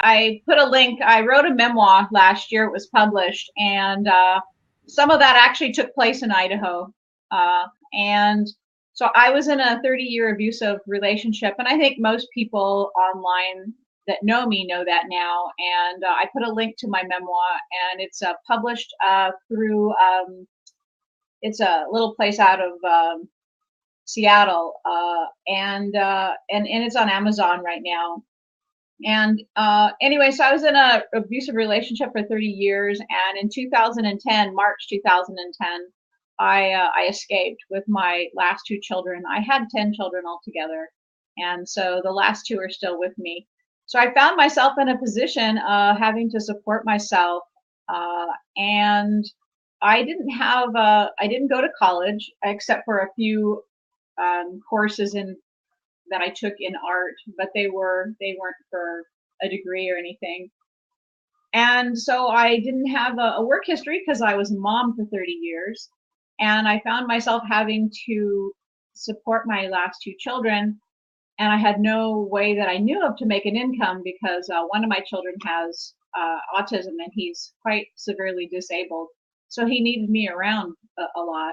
I put a link. I wrote a memoir last year. It was published, and some of that actually took place in Idaho. And so I was in a 30-year abusive relationship, and I think most people online that know me know that now. And I put a link to my memoir, and it's published through. It's a little place out of Seattle, and it's on Amazon right now. And anyway, so I was in a abusive relationship for 30 years, and in 2010, March 2010, I escaped with my last two children. I had 10 children altogether, and so the last two are still with me. So I found myself in a position having to support myself, and I didn't go to college except for a few courses that I took in art, but they weren't for a degree or anything. And so I didn't have a work history because I was a mom for 30 years. And I found myself having to support my last two children. And I had no way that I knew of to make an income because one of my children has autism and he's quite severely disabled. So he needed me around a lot.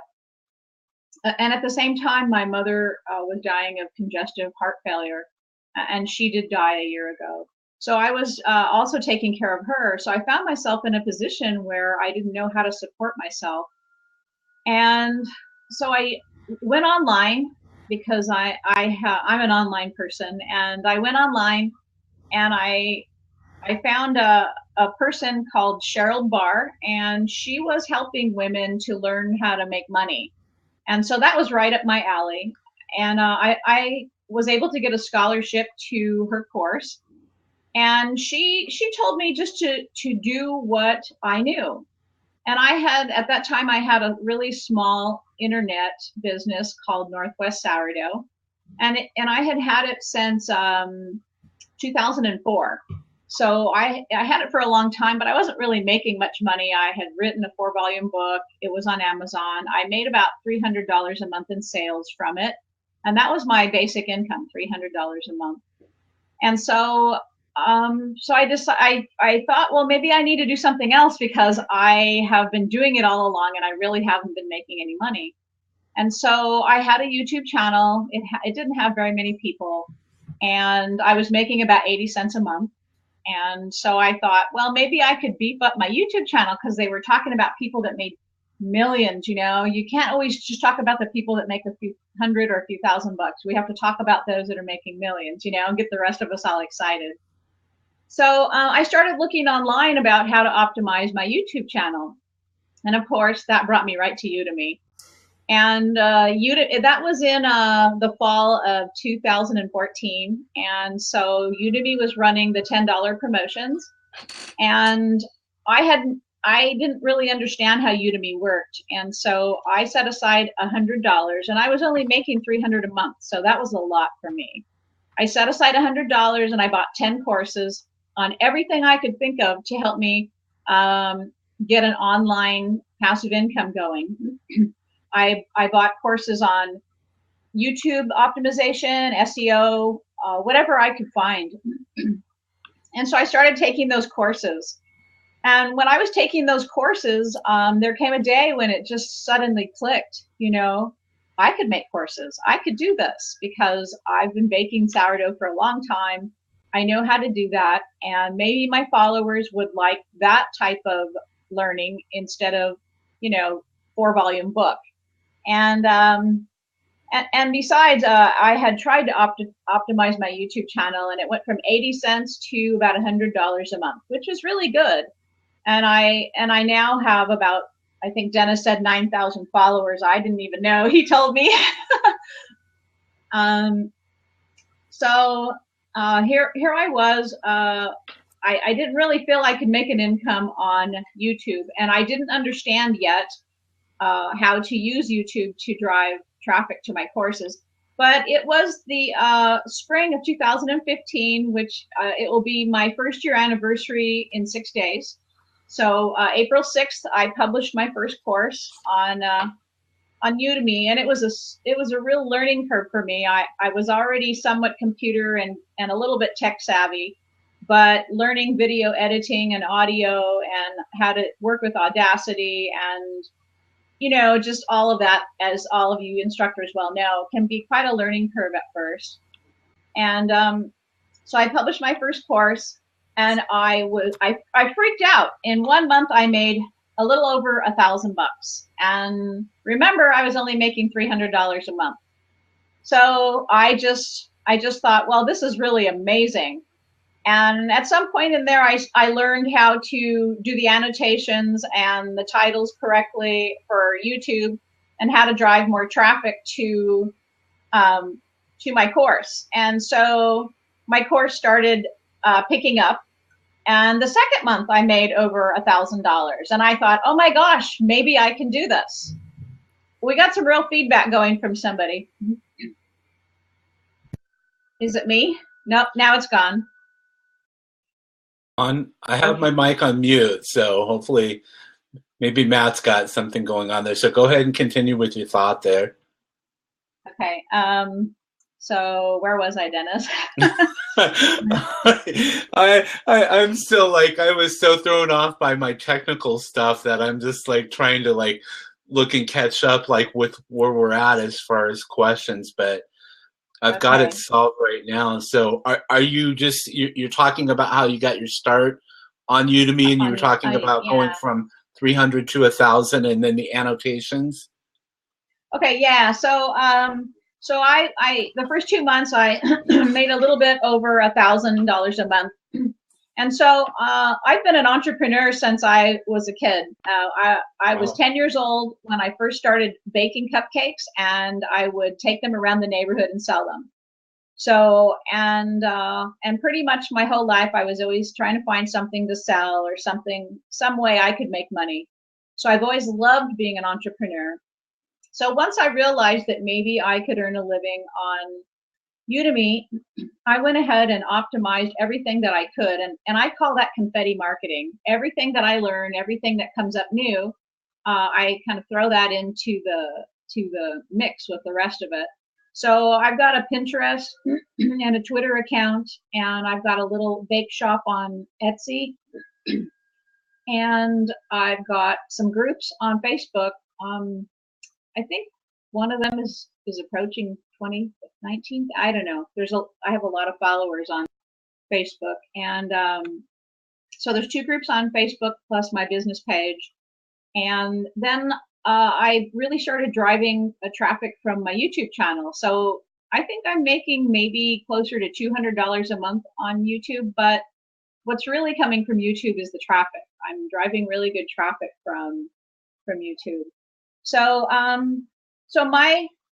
And at the same time, my mother was dying of congestive heart failure, and she did die a year ago. So I was also taking care of her. So I found myself in a position where I didn't know how to support myself. And so I went online because I'm an online person, and I went online and I found a person called Cheryl Barr, and she was helping women to learn how to make money. And so that was right up my alley. And I was able to get a scholarship to her course. And she told me just to do what I knew. And at that time, I had a really small internet business called Northwest Sourdough. And I had it since 2004. So I had it for a long time, but I wasn't really making much money. I had written a 4-volume book. It was on Amazon. I made about $300 a month in sales from it. And that was my basic income, $300 a month. And so I thought, well, maybe I need to do something else because I have been doing it all along and I really haven't been making any money. And so I had a YouTube channel. It didn't have very many people, and I was making about 80 cents a month. And so I thought, well, maybe I could beef up my YouTube channel because they were talking about people that made millions. You can't always just talk about the people that make a few hundred or a few thousand bucks. We have to talk about those that are making millions, and get the rest of us all excited. So I started looking online about how to optimize my YouTube channel. And of course, that brought me right to Udemy. And that was in the fall of 2014. And so Udemy was running the $10 promotions. And I didn't really understand how Udemy worked. And so I set aside $100, and I was only making $300 a month. So that was a lot for me. I set aside $100 and I bought 10 courses on everything I could think of to help me get an online passive income going. I bought courses on YouTube optimization, SEO, whatever I could find. And so I started taking those courses. And when I was taking those courses, there came a day when it just suddenly clicked, I could make courses. I could do this because I've been baking sourdough for a long time. I know how to do that. And maybe my followers would like that type of learning instead of, 4-volume book. And besides, I had tried to optimize my YouTube channel, and it went from 80 cents to about $100 a month, which is really good. And I now have about, I think Dennis said 9,000 followers. I didn't even know. He told me. So here I was. I didn't really feel I could make an income on YouTube, and I didn't understand yet how to use YouTube to drive traffic to my courses. But it was the spring of 2015, which it will be my first year anniversary in 6 days. So April 6th, I published my first course on Udemy, and it was a real learning curve for me. I was already somewhat computer and a little bit tech savvy, but learning video editing and audio and how to work with Audacity and, you know, just all of that, as all of you instructors well know, can be quite a learning curve at first. And so I published my first course, and I freaked out. In 1 month, I made a little over $1,000 bucks. And remember, I was only making $300 a month. So I just thought, well, this is really amazing. And at some point in there, I learned how to do the annotations and the titles correctly for YouTube, and how to drive more traffic to my course. And so my course started picking up. And the second month, I made over $1,000. And I thought, oh my gosh, maybe I can do this. We got some real feedback going from somebody. Is it me? Nope, now it's gone. I have my mic on mute, so hopefully maybe Matt's got something going on there. So go ahead and continue with your thought there. Okay. So where was I, Dennis? I'm still like, I was so thrown off by my technical stuff that I'm just like trying to like look and catch up like with where we're at as far as questions, but I've got it solved right now. So are you just, you're talking about how you got your start on Udemy, and you were talking about going from 300 to 1,000 and then the annotations? Okay, yeah. So I the first 2 months I made a little bit over $1,000 a month. And so I've been an entrepreneur since I was a kid. I was 10 years old when I first started baking cupcakes, and I would take them around the neighborhood and sell them. So, and pretty much my whole life, I was always trying to find something to sell or some way I could make money. So I've always loved being an entrepreneur. So once I realized that maybe I could earn a living on Udemy, I went ahead and optimized everything that I could. And I call that confetti marketing. Everything that I learn, everything that comes up new, I kind of throw that into the mix with the rest of it. So I've got a Pinterest and a Twitter account, and I've got a little bake shop on Etsy. And I've got some groups on Facebook. I think one of them is approaching 2019. I don't know. I have a lot of followers on Facebook, and so there's 2 groups on Facebook plus my business page. And then I really started driving traffic from my YouTube channel. So I think I'm making maybe closer to $200 a month on YouTube, but what's really coming from YouTube is the traffic. I'm driving really good traffic from YouTube. So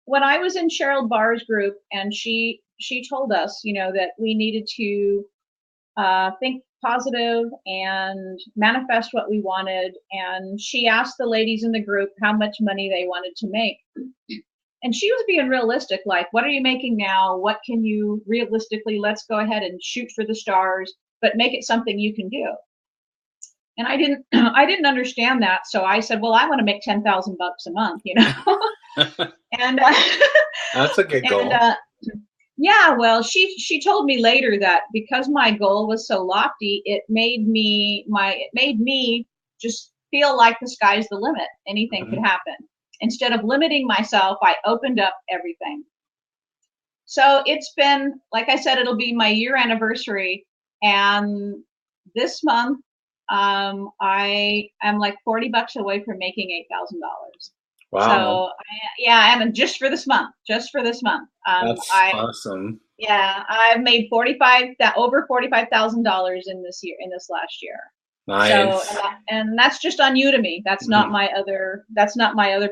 when I was in Cheryl Barr's group, and she told us, you know, that we needed to think positive and manifest what we wanted. And she asked the ladies in the group how much money they wanted to make. And she was being realistic, like, what are you making now? What can you realistically, let's go ahead and shoot for the stars, but make it something you can do. And I didn't understand that. So I said, well, I want to make $10,000 a month, you know? And that's a good goal. Yeah, well, she told me later that because my goal was so lofty, it made me just feel like the sky's the limit. Anything could happen. Instead of limiting myself, I opened up everything. So it's been, like I said, it'll be my year anniversary, and this month I am like $40 away from making $8,000. Wow. So I am just for this month. That's awesome. Yeah, I've made over $45,000 in this last year. Nice. So, and that's just on Udemy. That's not my other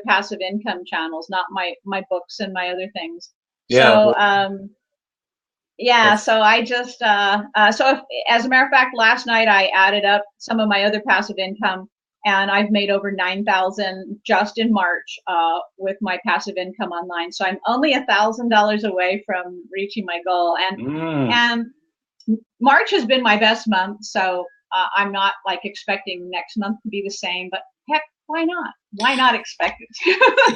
passive income channels, not my books and my other things. Yeah. So so I just so if, as a matter of fact, last night I added up some of my other passive income, and I've made over $9,000 just in March with my passive income online. So I'm only $1,000 away from reaching my goal. And March has been my best month, so I'm not like expecting next month to be the same. But heck, why not? Why not expect it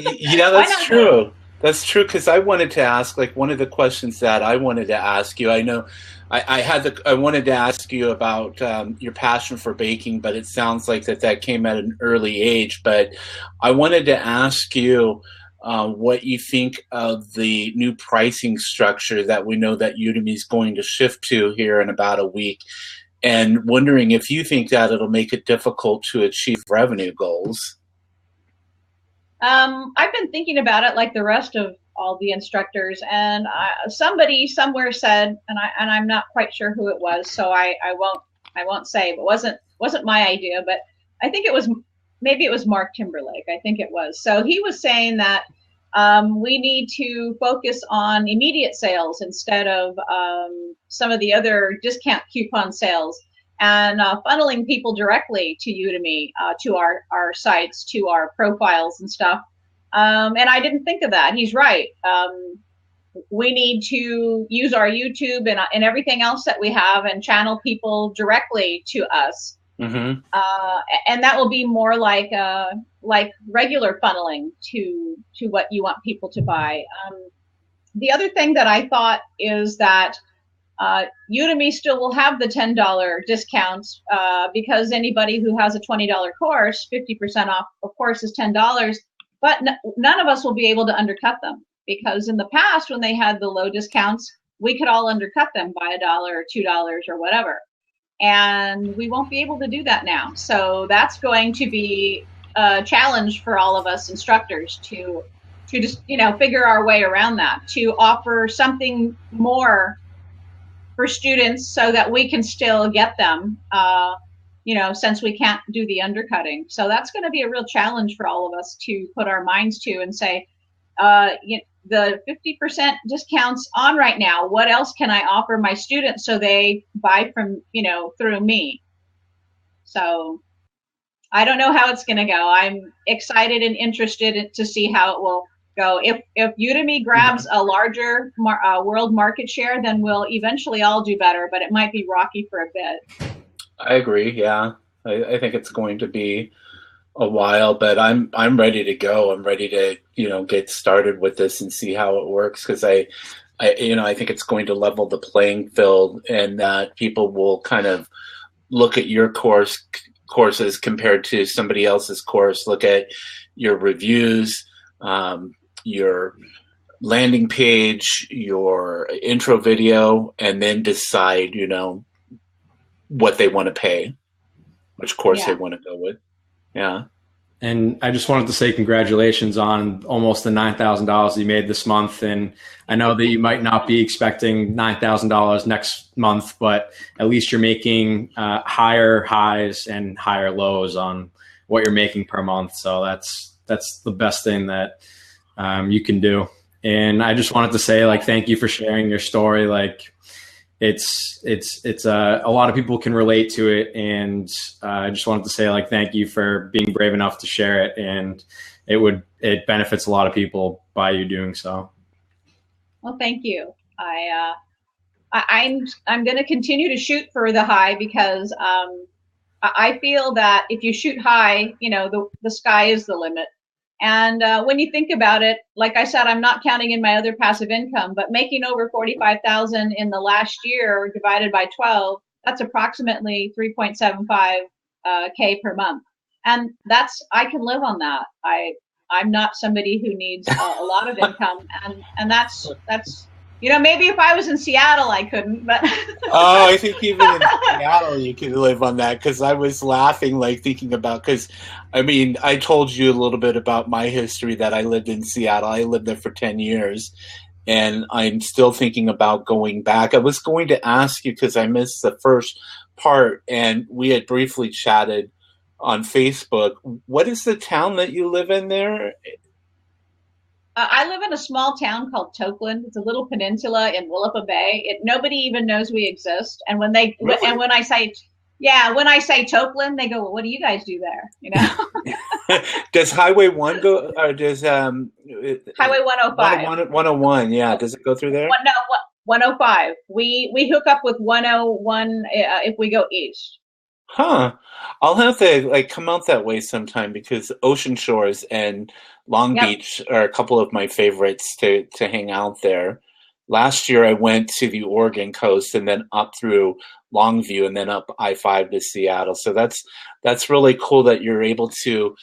to? Yeah, that's true. That's true, because I wanted to ask, like, one of the questions that I wanted to ask you. I know I wanted to ask you about your passion for baking, but it sounds like that came at an early age. But I wanted to ask you what you think of the new pricing structure that we know that Udemy is going to shift to here in about a week, and wondering if you think that it'll make it difficult to achieve revenue goals. I've been thinking about it like the rest of all the instructors, and somebody somewhere said, and I'm not quite sure who it was, so I won't say, but wasn't my idea, but I think it was, maybe it was Mark Timberlake. I think it was. So he was saying that we need to focus on immediate sales instead of some of the other discount coupon sales, and funneling people directly to Udemy, to our sites, to our profiles and stuff. And I didn't think of that. He's right. We need to use our YouTube and everything else that we have and channel people directly to us. Mm-hmm. And that will be more like regular funneling to what you want people to buy. The other thing that I thought is that Udemy still will have the $10 discounts because anybody who has a $20 course, 50% off a course is $10, but none of us will be able to undercut them, because in the past when they had the low discounts, we could all undercut them by $1 or $2 or whatever. And we won't be able to do that now. So that's going to be a challenge for all of us instructors to just, figure our way around that, to offer something more for students so that we can still get them, since we can't do the undercutting. So that's going to be a real challenge for all of us to put our minds to and say, the 50% discounts on right now, what else can I offer my students so they buy from, through me? So I don't know how it's going to go. I'm excited and interested to see how it will go. If Udemy grabs a larger world market share, then we'll eventually all do better, but it might be rocky for a bit. I agree. Yeah, I think it's going to be a while, but I'm ready to go. I'm ready to get started with this and see how it works, because I think it's going to level the playing field, and that people will kind of look at your courses compared to somebody else's course, look at your reviews, your landing page, your intro video, and then decide, what they want to pay, which course they want to go with. Yeah. And I just wanted to say congratulations on almost the $9,000 you made this month. And I know that you might not be expecting $9,000 next month, but at least you're making higher highs and higher lows on what you're making per month. So that's the best thing that you can do. And I just wanted to say, thank you for sharing your story. It's a lot of people can relate to it, and I just wanted to say thank you for being brave enough to share it, and it benefits a lot of people by you doing so. Well, thank you. I'm going to continue to shoot for the high, because I feel that if you shoot high, the sky is the limit. And when you think about it, like I said, I'm not counting in my other passive income, but making over $45,000 in the last year divided by 12, that's approximately 3.75 K per month. And I can live on that. I'm not somebody who needs a lot of income, and that's maybe if I was in Seattle I couldn't, but oh, I think even in Seattle you can live on that, because I was laughing thinking about, because I told you a little bit about my history, that I lived in Seattle. I lived there for 10 years, and I'm still thinking about going back. I was going to ask you, because I missed the first part, and we had briefly chatted on Facebook. What is the town that you live in there? I live in a small town called Tokeland. It's a little peninsula in Willapa Bay. Nobody even knows we exist. And when I say Tokeland, they go, "Well, what do you guys do there?" Does Highway 1 go, or does Highway 105? 101, yeah. Does it go through there? No, 105. We hook up with 101 if we go east. Huh. I'll have to like come out that way sometime because Ocean Shores and Long Yep. Beach are a couple of my favorites to hang out there. Last year I went to the Oregon coast and then up through Longview and then up I-5 to Seattle. So that's really cool that you're able to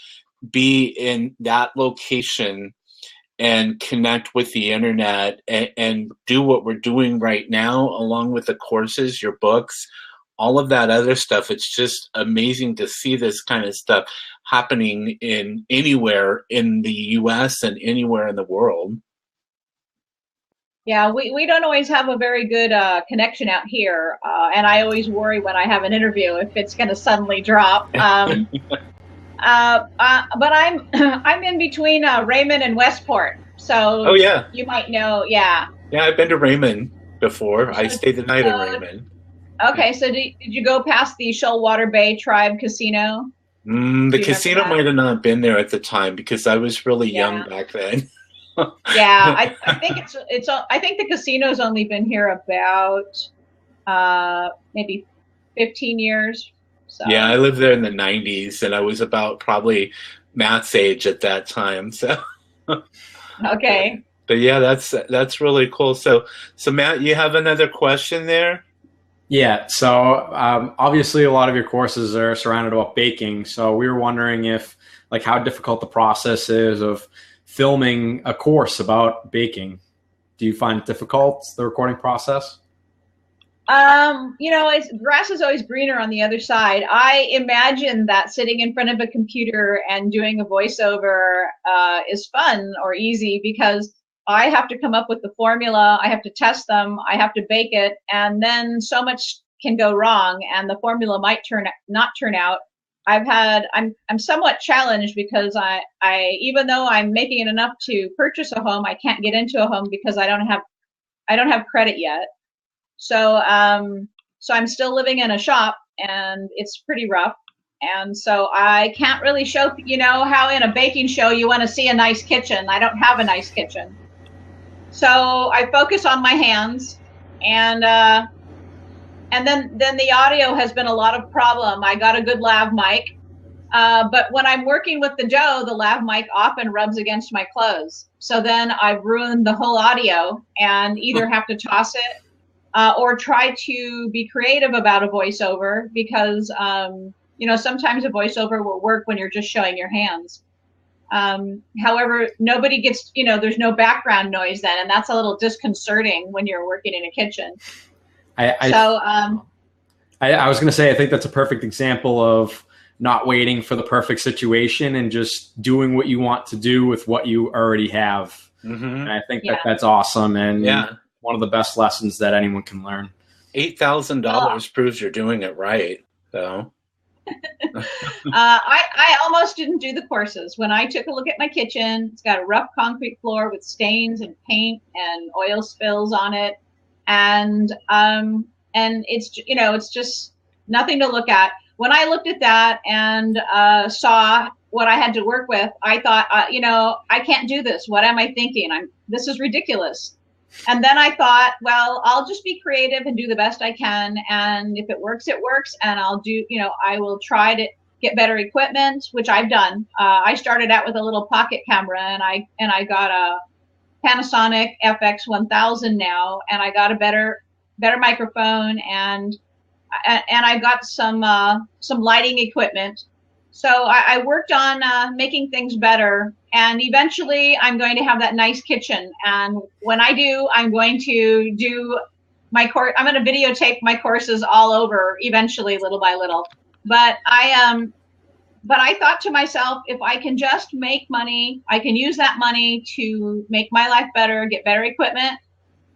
be in that location and connect with the internet and do what we're doing right now, along with the courses, your books, all of that other stuff. It's just amazing to see this kind of stuff happening in anywhere in the US and anywhere in the world. Yeah, we don't always have a very good connection out here, and I always worry when I have an interview if it's going to suddenly drop. But I'm I'm in between Raymond and Westport, so Oh yeah. you might know. Yeah. Yeah, I've been to Raymond before. I So, stayed the night in so Raymond. okay, so did you go past the Shoalwater Bay Tribe Casino? The Do you remember casino that? might have not been there at the time because I was really young Yeah. back then. Yeah, I think I think the casino's only been here about maybe 15 years. So Yeah, I lived there in the 90s and I was about probably Matt's age at that time. So okay. but yeah, that's really cool. So Matt, you have another question there? Yeah, so obviously a lot of your courses are surrounded about baking. So we were wondering if, like, how difficult the process is of filming a course about baking. Do you find it difficult, the recording process? Grass is always greener on the other side. I imagine that sitting in front of a computer and doing a voiceover is fun or easy because I have to come up with the formula, I have to test them, I have to bake it, and then so much can go wrong, and the formula might not turn out. I'm somewhat challenged because I even though I'm making it enough to purchase a home, I can't get into a home because I don't have credit yet. So I'm still living in a shop and it's pretty rough. And so I can't really show, how in a baking show you want to see a nice kitchen. I don't have a nice kitchen. So I focus on my hands and then the audio has been a lot of problem. I got a good lav mic. But when I'm working with the dough, the lav mic often rubs against my clothes. So then I've ruined the whole audio and either have to toss it or try to be creative about a voiceover because, sometimes a voiceover will work when you're just showing your hands. However, nobody gets, there's no background noise then, and that's a little disconcerting when you're working in a kitchen. I was going to say, I think that's a perfect example of not waiting for the perfect situation and just doing what you want to do with what you already have. Mm-hmm. And I think that's awesome. And Yeah. one of the best lessons that anyone can learn. $8,000 proves you're doing it right, though. I almost didn't do the courses. When I took a look at my kitchen, it's got a rough concrete floor with stains and paint and oil spills on it, and it's just nothing to look at. When I looked at that and saw what I had to work with, I thought, I can't do this. What am I thinking? This is ridiculous. And then I thought, well, I'll just be creative and do the best I can. And if it works, it works. And I will try to get better equipment, which I've done. I started out with a little pocket camera and I got a Panasonic FX1000 now, and I got a better microphone and I got some lighting equipment. So I worked on making things better, and eventually I'm going to have that nice kitchen. And when I do, I'm going to do my course. I'm going to videotape my courses all over eventually, little by little. But I thought to myself, if I can just make money, I can use that money to make my life better, get better equipment.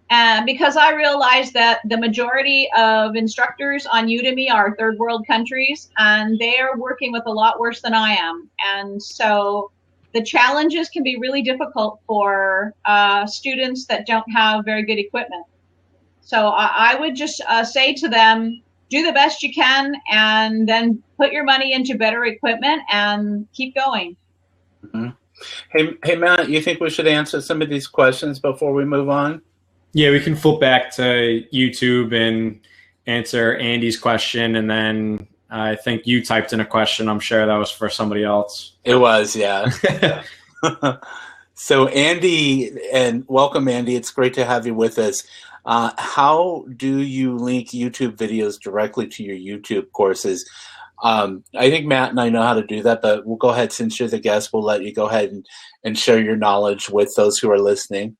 And because I realized that the majority of instructors on Udemy are third world countries, and they are working with a lot worse than I am. And so the challenges can be really difficult for students that don't have very good equipment. So I would just say to them, do the best you can, and then put your money into better equipment and keep going. Mm-hmm. Hey, Matt, you think we should answer some of these questions before we move on? Yeah, we can flip back to YouTube and answer Andy's question, and then I think you typed in a question. I'm sure that was for somebody else. It was, yeah. So Andy, and welcome Andy, it's great to have you with us. How do you link YouTube videos directly to your YouTube courses? I think Matt and I know how to do that, but we'll go ahead, since you're the guest, we'll let you go ahead and share your knowledge with those who are listening.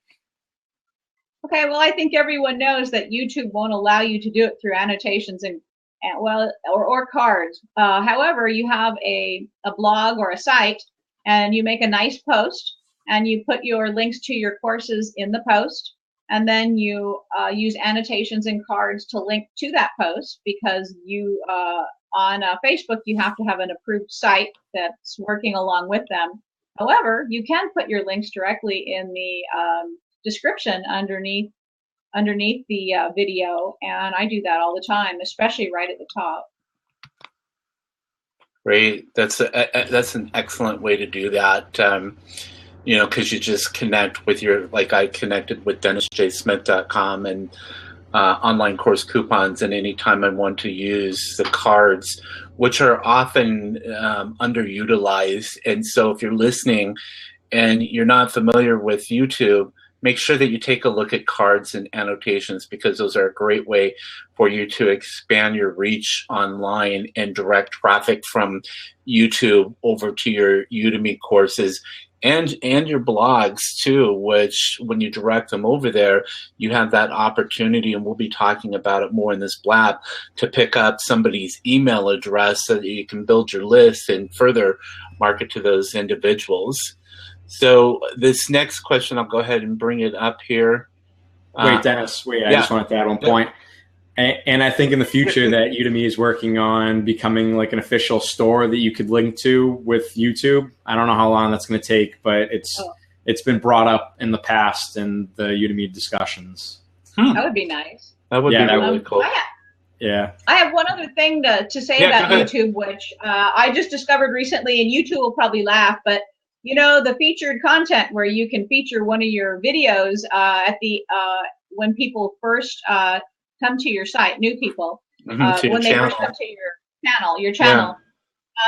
Okay, well, I think everyone knows that YouTube won't allow you to do it through annotations or cards. However, you have a blog or a site, and you make a nice post, and you put your links to your courses in the post, and then you use annotations and cards to link to that post, because you on Facebook you have to have an approved site that's working along with them. However, you can put your links directly in the description underneath the video, and I do that all the time, especially right at the top. Great, that's an excellent way to do that. You know, because you just connect with like I connected with DennisJSmith.com and online course coupons, and anytime I want to use the cards, which are often underutilized. And so if you're listening and you're not familiar with YouTube, make sure that you take a look at cards and annotations, because those are a great way for you to expand your reach online and direct traffic from YouTube over to your Udemy courses and your blogs too, which when you direct them over there, you have that opportunity, and we'll be talking about it more in this blab, to pick up somebody's email address so that you can build your list and further market to those individuals. So this next question, I'll go ahead and bring it up here. Wait, Dennis, I just wanted to add one point. And I think in the future that Udemy is working on becoming like an official store that you could link to with YouTube. I don't know how long that's going to take, but it's been brought up in the past in the Udemy discussions. That would be nice. That would be really cool. I have one other thing to say about YouTube, which I just discovered recently, and YouTube will probably laugh, but you know, the featured content where you can feature one of your videos at the when people first come to your site, new people, when they first come to your channel.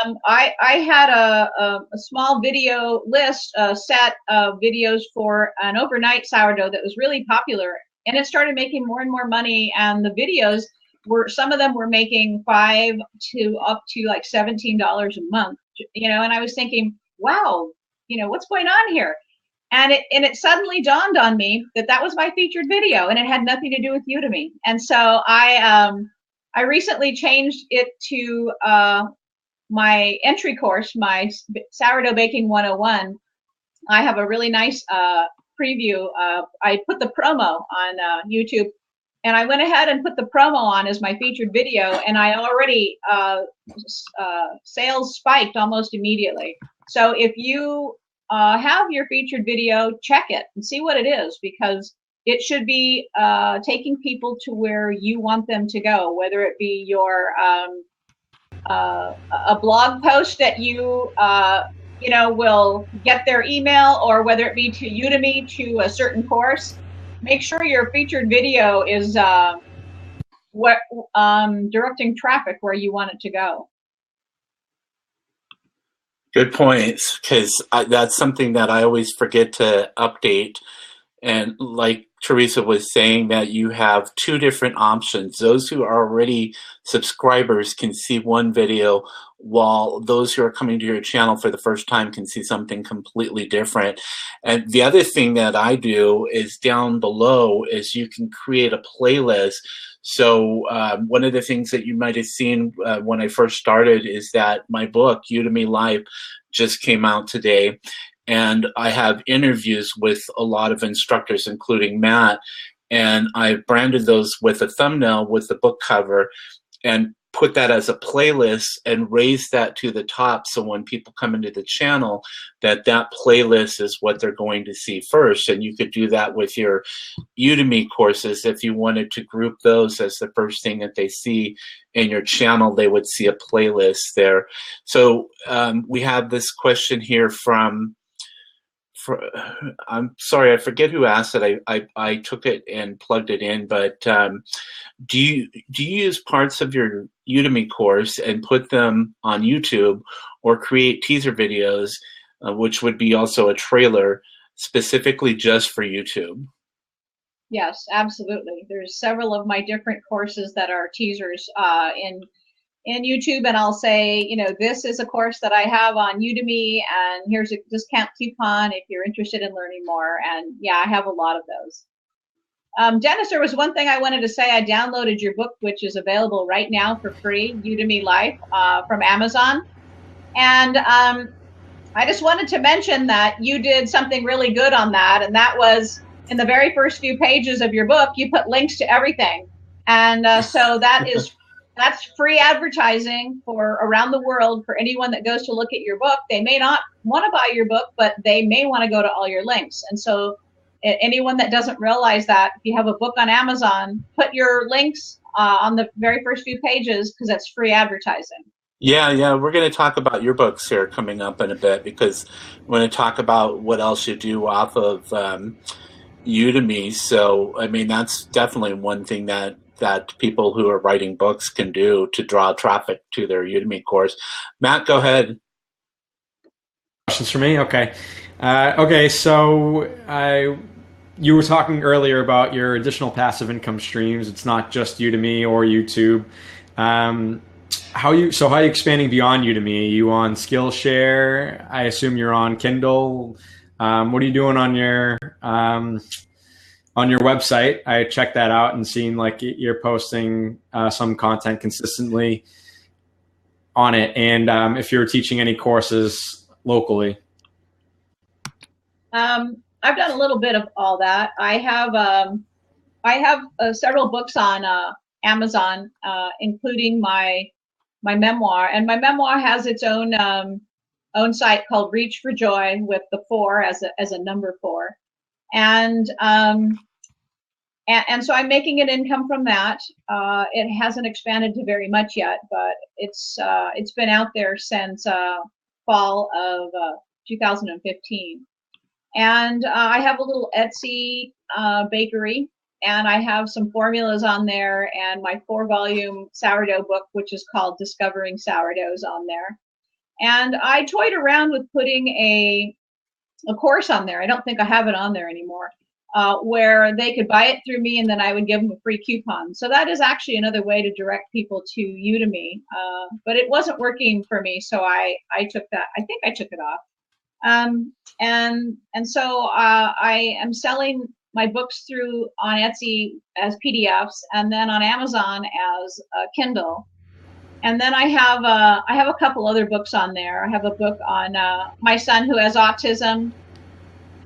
Yeah. I had a small video list, a set of videos for an overnight sourdough that was really popular, and it started making more and more money. And the videos some of them were making $5 to up to like $17 a month, you know. And I was thinking, wow, you know, what's going on here? And it suddenly dawned on me that was my featured video, and it had nothing to do with Udemy. And so I recently changed it to my entry course, my Sourdough Baking 101. I have a really nice preview. I put the promo on YouTube, and I went ahead and put the promo on as my featured video, and I already sales spiked almost immediately. So if you have your featured video, check it and see what it is, because it should be taking people to where you want them to go, whether it be your a blog post that you know, will get their email, or whether it be to Udemy to a certain course. Make sure your featured video is directing traffic where you want it to go. Good points, because that's something that I always forget to update. And like Teresa was saying, that you have two different options. Those who are already subscribers can see one video, while those who are coming to your channel for the first time can see something completely different. And the other thing that I do is down below is you can create a playlist. So one of the things that you might have seen when I first started is that my book, Udemy Life, just came out today. And I have interviews with a lot of instructors, including Matt. And I branded those with a thumbnail with the book cover and put that as a playlist and raise that to the top, so when people come into the channel, that playlist is what they're going to see first. And you could do that with your Udemy courses. If you wanted to group those as the first thing that they see in your channel, they would see a playlist there. So we have this question here from I'm sorry, I forget who asked it. I took it and plugged it in, but do you use parts of your Udemy course and put them on YouTube, or create teaser videos, which would be also a trailer specifically just for YouTube? Yes, absolutely. There's several of my different courses that are teasers in YouTube, and I'll say, you know, this is a course that I have on Udemy, and here's a discount coupon if you're interested in learning more. And yeah, I have a lot of those. Dennis, there was one thing I wanted to say. I downloaded your book, which is available right now for free, Udemy Life, from Amazon. And I just wanted to mention that you did something really good on that, and that was in the very first few pages of your book, you put links to everything. And so that's free advertising for around the world for anyone that goes to look at your book. They may not want to buy your book, but they may want to go to all your links. And so anyone that doesn't realize that, if you have a book on Amazon, put your links on the very first few pages, because that's free advertising. Yeah, we're going to talk about your books here coming up in a bit, because we're going to talk about what else you do off of Udemy. So, I mean, that's definitely one thing that people who are writing books can do to draw traffic to their Udemy course. Matt, go ahead. Questions for me? Okay. So you were talking earlier about your additional passive income streams. It's not just Udemy or YouTube. How are you expanding beyond Udemy? Are you on Skillshare? I assume you're on Kindle. What are you doing on your website? I checked that out and seen like you're posting some content consistently on it. And if you're teaching any courses locally. I've done a little bit of all that. I have several books on Amazon, including my memoir, and my memoir has its own site called Reach for Joy, with the 4 as a number 4, and so I'm making an income from that. It hasn't expanded to very much yet, but it's been out there since fall of 2015. And I have a little Etsy bakery, and I have some formulas on there, and my 4-volume sourdough book, which is called Discovering Sourdoughs, on there. And I toyed around with putting a course on there. I don't think I have it on there anymore, where they could buy it through me, and then I would give them a free coupon. So that is actually another way to direct people to Udemy, but it wasn't working for me, so I took that. I think I took it off. And so I am selling my books through on Etsy as PDFs, and then on Amazon as Kindle. And then I have a couple other books on there. I have a book on my son who has autism,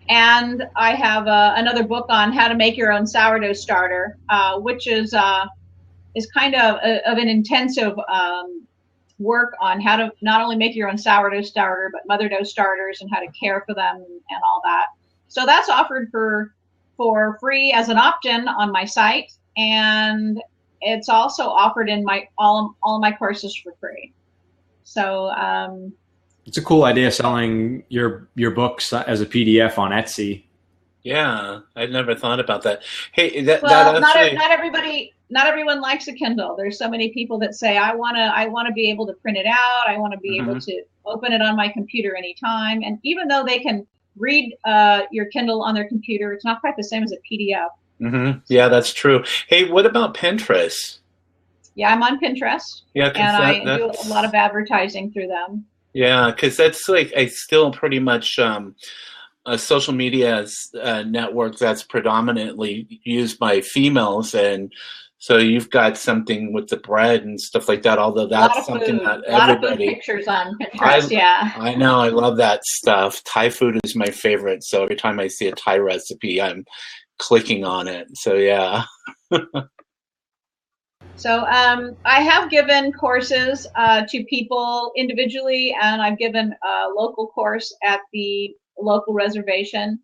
and I have another book on how to make your own sourdough starter, which is kind of an intensive work on how to not only make your own sourdough starter, but mother dough starters, and how to care for them and all that. So that's offered for free as an opt-in on my site, and it's also offered in all my courses for free. So it's a cool idea, selling your books as a PDF on Etsy. Yeah, I'd never thought about that. Hey, not everyone likes a Kindle. There's so many people that say, I want to be able to print it out. I want to be able to open it on my computer anytime. And even though they can read your Kindle on their computer, it's not quite the same as a PDF. Mm-hmm. Yeah, that's true. Hey, what about Pinterest? Yeah, I'm on Pinterest. Yeah, and I do a lot of advertising through them. Yeah, because that's like I still pretty much a social media network that's predominantly used by females, and so you've got something with the bread and stuff like that. Although that's something that everybody. A lot of food pictures on Pinterest. Yeah, I know. I love that stuff. Thai food is my favorite, so every time I see a Thai recipe, I'm clicking on it. So yeah. So I have given courses to people individually, and I've given a local course at the local reservation,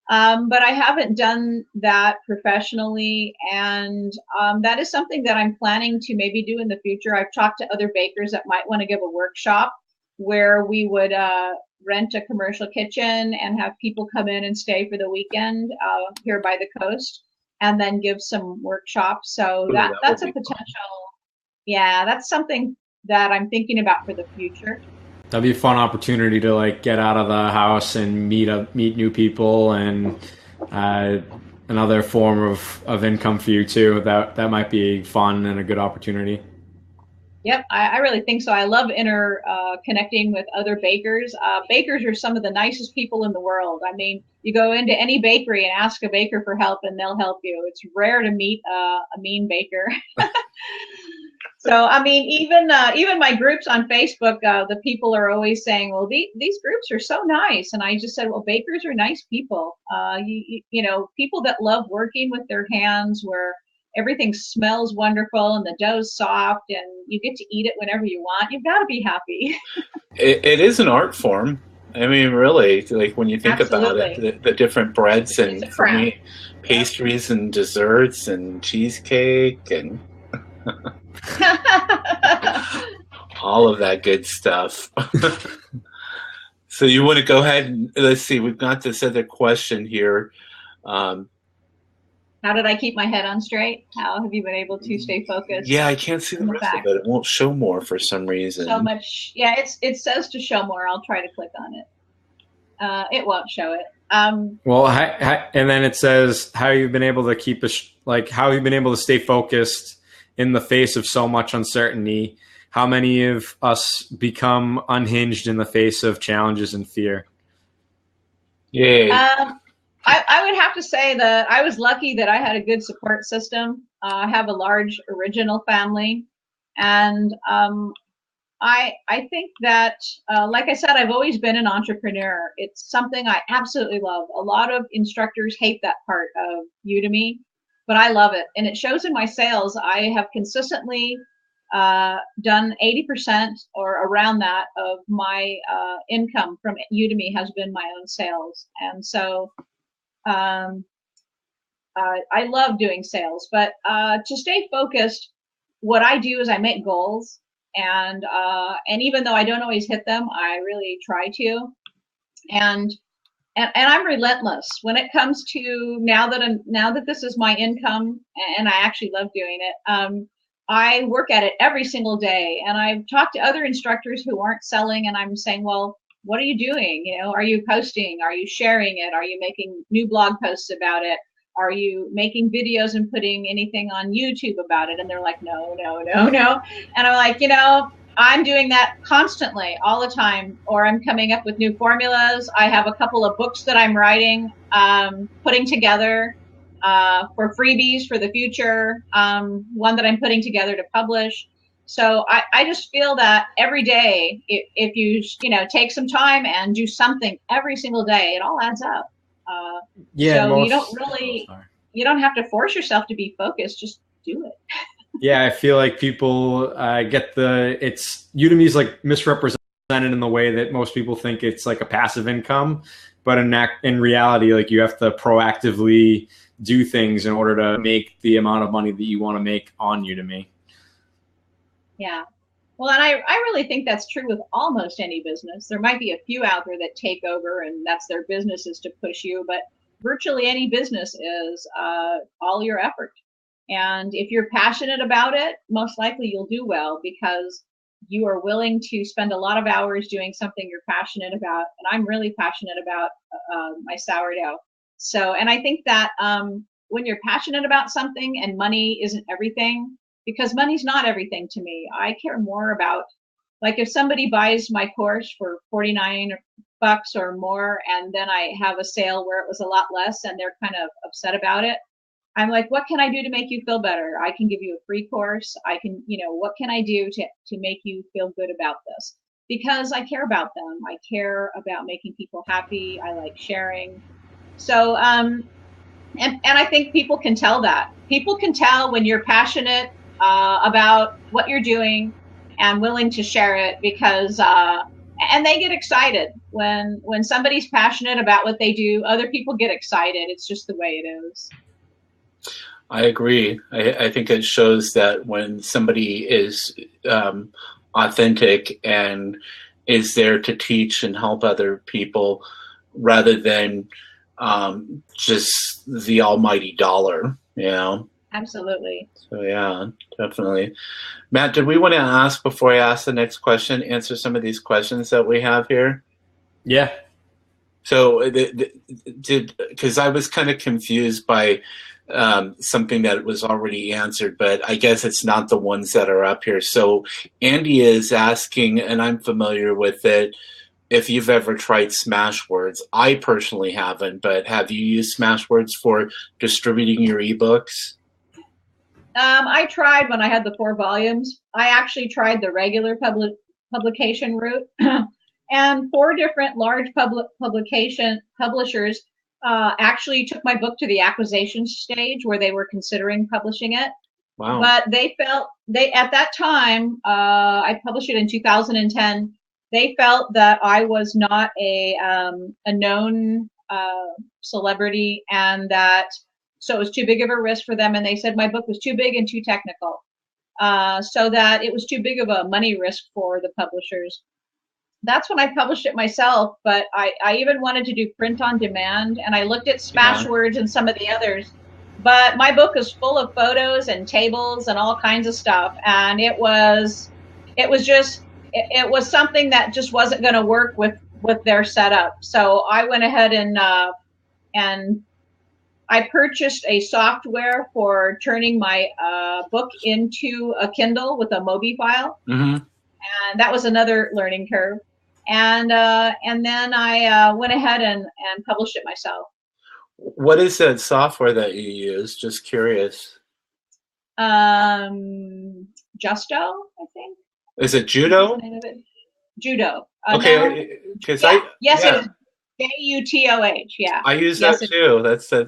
but I haven't done that professionally, and that is something that I'm planning to maybe do in the future. I've talked to other bakers that might want to give a workshop where we would rent a commercial kitchen and have people come in and stay for the weekend here by the coast, and then give some workshops. So that's a potential. Yeah, that's something that I'm thinking about for the future. That'd be a fun opportunity to like get out of the house and meet new people, and another form of income for you too. That might be fun and a good opportunity. Yep, I really think so. I love connecting with other bakers. Bakers are some of the nicest people in the world. I mean, you go into any bakery and ask a baker for help, and they'll help you. It's rare to meet a mean baker. So, I mean, even my groups on Facebook, the people are always saying, well, these groups are so nice. And I just said, well, bakers are nice people. You know, people that love working with their hands, where everything smells wonderful and the dough's soft and you get to eat it whenever you want. You've got to be happy. It is an art form. I mean, really, like when you think about it, the different breads and for me, pastries and desserts and cheesecake and all of that good stuff. So you want to go ahead and let's see, we've got this other question here. How did I keep my head on straight? How have you been able to stay focused? Yeah, I can't see the rest of it. It won't show more for some reason. So much. Yeah, it says to show more. I'll try to click on it. It won't show it. Well, and then it says how you've been able to keep how you've been able to stay focused in the face of so much uncertainty. How many of us become unhinged in the face of challenges and fear? Yeah. I would have to say that I was lucky that I had a good support system. I have a large original family, and I think that, like I said, I've always been an entrepreneur. It's something I absolutely love. A lot of instructors hate that part of Udemy, but I love it, and it shows in my sales. I have consistently done 80% or around that of my income from Udemy has been my own sales, and so. I love doing sales, but to stay focused, what I do is I make goals, and even though I don't always hit them, I really try to, and I'm relentless when it comes to now that this is my income, and I actually love doing it. I work at it every single day, and I've talked to other instructors who aren't selling, and I'm saying, well, what are you doing? You know, are you posting? Are you sharing it? Are you making new blog posts about it? Are you making videos and putting anything on YouTube about it? And they're like, no. And I'm like, you know, I'm doing that constantly, all the time, or I'm coming up with new formulas. I have a couple of books that I'm writing, putting together for freebies for the future, one that I'm putting together to publish. So I just feel that every day, if you take some time and do something every single day, it all adds up. So you don't have to force yourself to be focused. Just do it. Yeah, I feel like people Udemy's like misrepresented in the way that most people think it's like a passive income, but in reality, like you have to proactively do things in order to make the amount of money that you want to make on Udemy. Yeah. Well, and I really think that's true with almost any business. There might be a few out there that take over and that's their business is to push you, but virtually any business is all your effort. And if you're passionate about it, most likely you'll do well because you are willing to spend a lot of hours doing something you're passionate about. And I'm really passionate about my sourdough. So, and I think that when you're passionate about something and money isn't everything, because money's not everything to me. I care more about, like if somebody buys my course for $49 or more, and then I have a sale where it was a lot less and they're kind of upset about it. I'm like, what can I do to make you feel better? I can give you a free course. I can, what can I do to make you feel good about this? Because I care about them. I care about making people happy. I like sharing. So, and I think people can tell that. People can tell when you're passionate about what you're doing and willing to share it because and they get excited when somebody's passionate about what they do. Other people get excited. It's just the way it is. I agree. I think it shows that when somebody is authentic and is there to teach and help other people rather than just the almighty dollar, you know? Absolutely. So yeah, definitely. Matt, did we want to ask, before I ask the next question, answer some of these questions that we have here? Yeah. So because I was kind of confused by something that was already answered, but I guess it's not the ones that are up here. So Andy is asking, and I'm familiar with it, if you've ever tried Smashwords. I personally haven't, but have you used Smashwords for distributing your ebooks? I tried when I had the 4 volumes. I actually tried the regular publication route, and 4 different large publishers actually took my book to the acquisition stage where they were considering publishing it. Wow. But they felt at that time, I published it in 2010. They felt that I was not a known celebrity, and that so it was too big of a risk for them. And they said my book was too big and too technical, so that it was too big of a money risk for the publishers. That's when I published it myself, but I even wanted to do print on demand, and I looked at Smashwords and some of the others. But my book is full of photos and tables and all kinds of stuff, and it was something that just wasn't going to work with their setup. So I went ahead and I purchased a software for turning my book into a Kindle with a Mobi file, and that was another learning curve. And then I went ahead and published it myself. What is that software that you use? Just curious. Justo, I think. Is it Judo? Judo. Okay, because yes, it is Jutoh. Yeah, I use that too.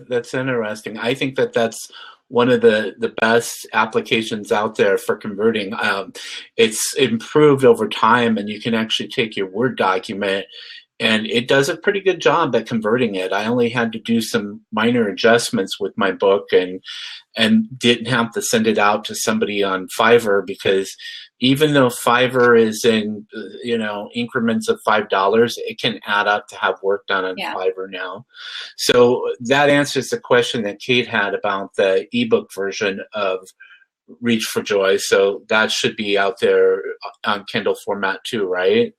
That's interesting. I think that's one of the best applications out there for converting. It's improved over time, and you can actually take your Word document, and it does a pretty good job at converting it. I only had to do some minor adjustments with my book, and didn't have to send it out to somebody on Fiverr, because even though Fiverr is in increments of $5, it can add up to have work done on Fiverr now. So that answers the question that Kate had about the ebook version of Reach for Joy. So that should be out there on Kindle format too, right?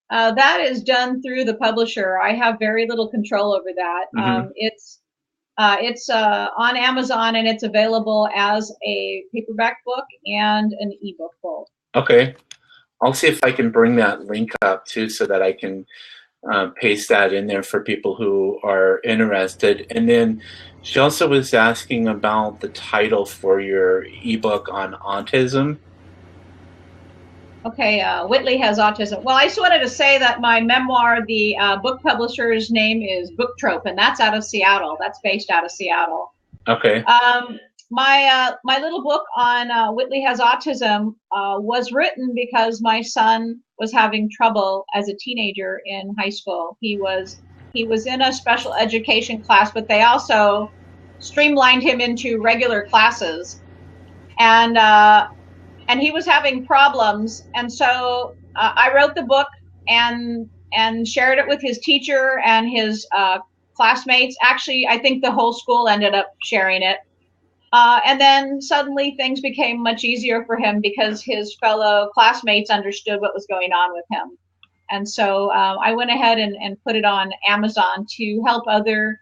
That is done through the publisher. I have very little control over that. It's on Amazon, and it's available as a paperback book and an ebook book. Okay. I'll see if I can bring that link up too, so that I can paste that in there for people who are interested. And then she also was asking about the title for your ebook on autism. Okay, Whitley has autism. Well, I just wanted to say that my memoir, the book publisher's name is Book Trope, and that's out of Seattle. That's based out of Seattle. Okay. My little book on Whitley has autism was written because my son was having trouble as a teenager in high school. He was in a special education class, but they also streamlined him into regular classes, and he was having problems. And so I wrote the book and shared it with his teacher and his classmates. Actually, I think the whole school ended up sharing it. And then suddenly things became much easier for him because his fellow classmates understood what was going on with him. And so I went ahead and put it on Amazon to help other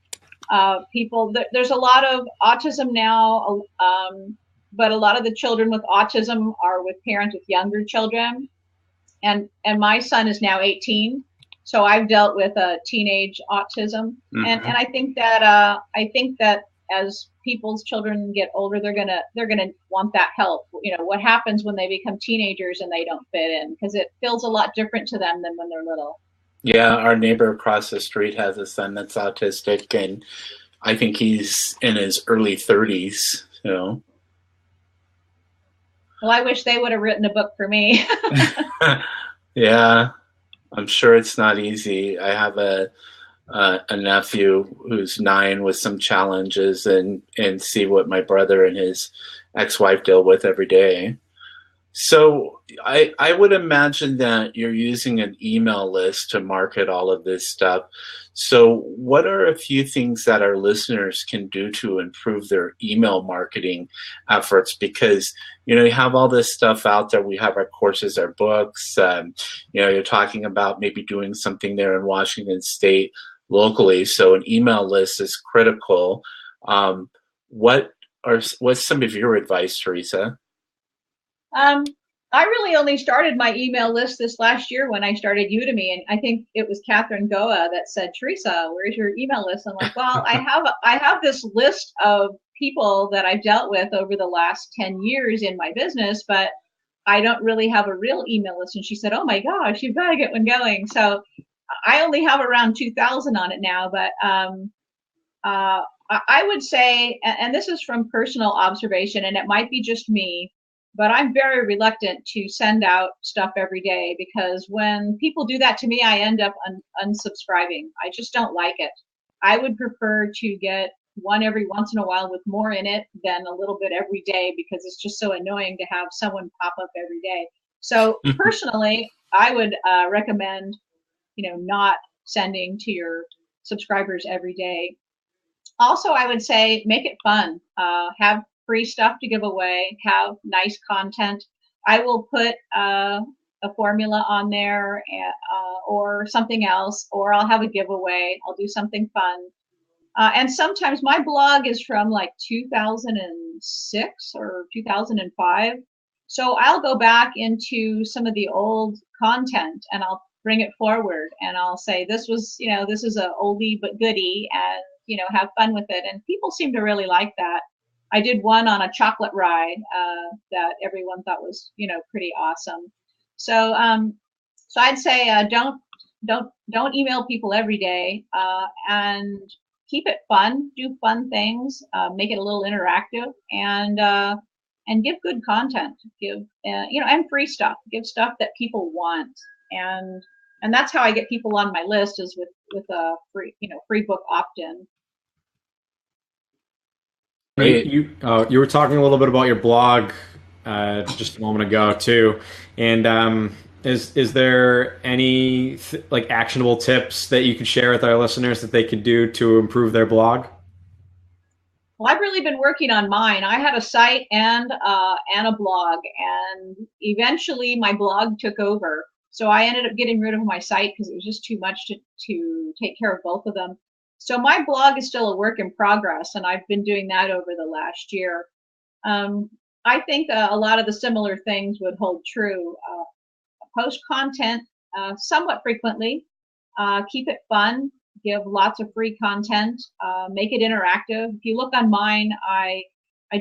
people. There's a lot of autism now, but a lot of the children with autism are with parents with younger children. And my son is now 18, so I've dealt with teenage autism. And I think that as people's children get older, they're gonna want that help. You know, what happens when they become teenagers and they don't fit in, because it feels a lot different to them than when they're little. Yeah, our neighbor across the street has a son that's autistic, and I think he's in his early 30s. So. Well, I wish they would have written a book for me. Yeah, I'm sure it's not easy. I have a nephew who's 9 with some challenges, and see what my brother and his ex-wife deal with every day. So I would imagine that you're using an email list to market all of this stuff. So what are a few things that our listeners can do to improve their email marketing efforts? Because, you know, you have all this stuff out there. We have our courses, our books. You know, you're talking about maybe doing something there in Washington State locally. So an email list is critical. Um, what's some of your advice, Teresa? Um, I really only started my email list this last year when I started Udemy, and I think it was Catherine Goa that said, "Teresa, where's your email list?" I'm like, "Well, I have this list of people that I've dealt with over the last 10 years in my business, but I don't really have a real email list." And she said, "Oh my gosh, you've got to get one going." So I only have around 2,000 on it now, but I would say, and this is from personal observation, and it might be just me, but I'm very reluctant to send out stuff every day, because when people do that to me, I end up unsubscribing. I just don't like it. I would prefer to get one every once in a while with more in it than a little bit every day, because it's just so annoying to have someone pop up every day. So personally, I would recommend, not sending to your subscribers every day. Also, I would say make it fun. Have free stuff to give away. Have nice content. I will put a formula on there, or something else, or I'll have a giveaway. I'll do something fun. And sometimes my blog is from like 2006 or 2005. So I'll go back into some of the old content and I'll bring it forward and I'll say, this is a oldie but goodie, and, have fun with it. And people seem to really like that. I did one on a chocolate ride that everyone thought was, pretty awesome. So, so I'd say don't email people every day, and keep it fun. Do fun things. Make it a little interactive, and give good content. Give and free stuff. Give stuff that people want, and that's how I get people on my list, is with a free book opt-in. You were talking a little bit about your blog just a moment ago too, and is there any like actionable tips that you could share with our listeners that they could do to improve their blog? Well, I've really been working on mine. I had a site and a blog, and eventually my blog took over. So I ended up getting rid of my site because it was just too much to take care of both of them. So my blog is still a work in progress, and I've been doing that over the last year. I think a lot of the similar things would hold true. Post content somewhat frequently. Keep it fun. Give lots of free content. Make it interactive. If you look on mine, I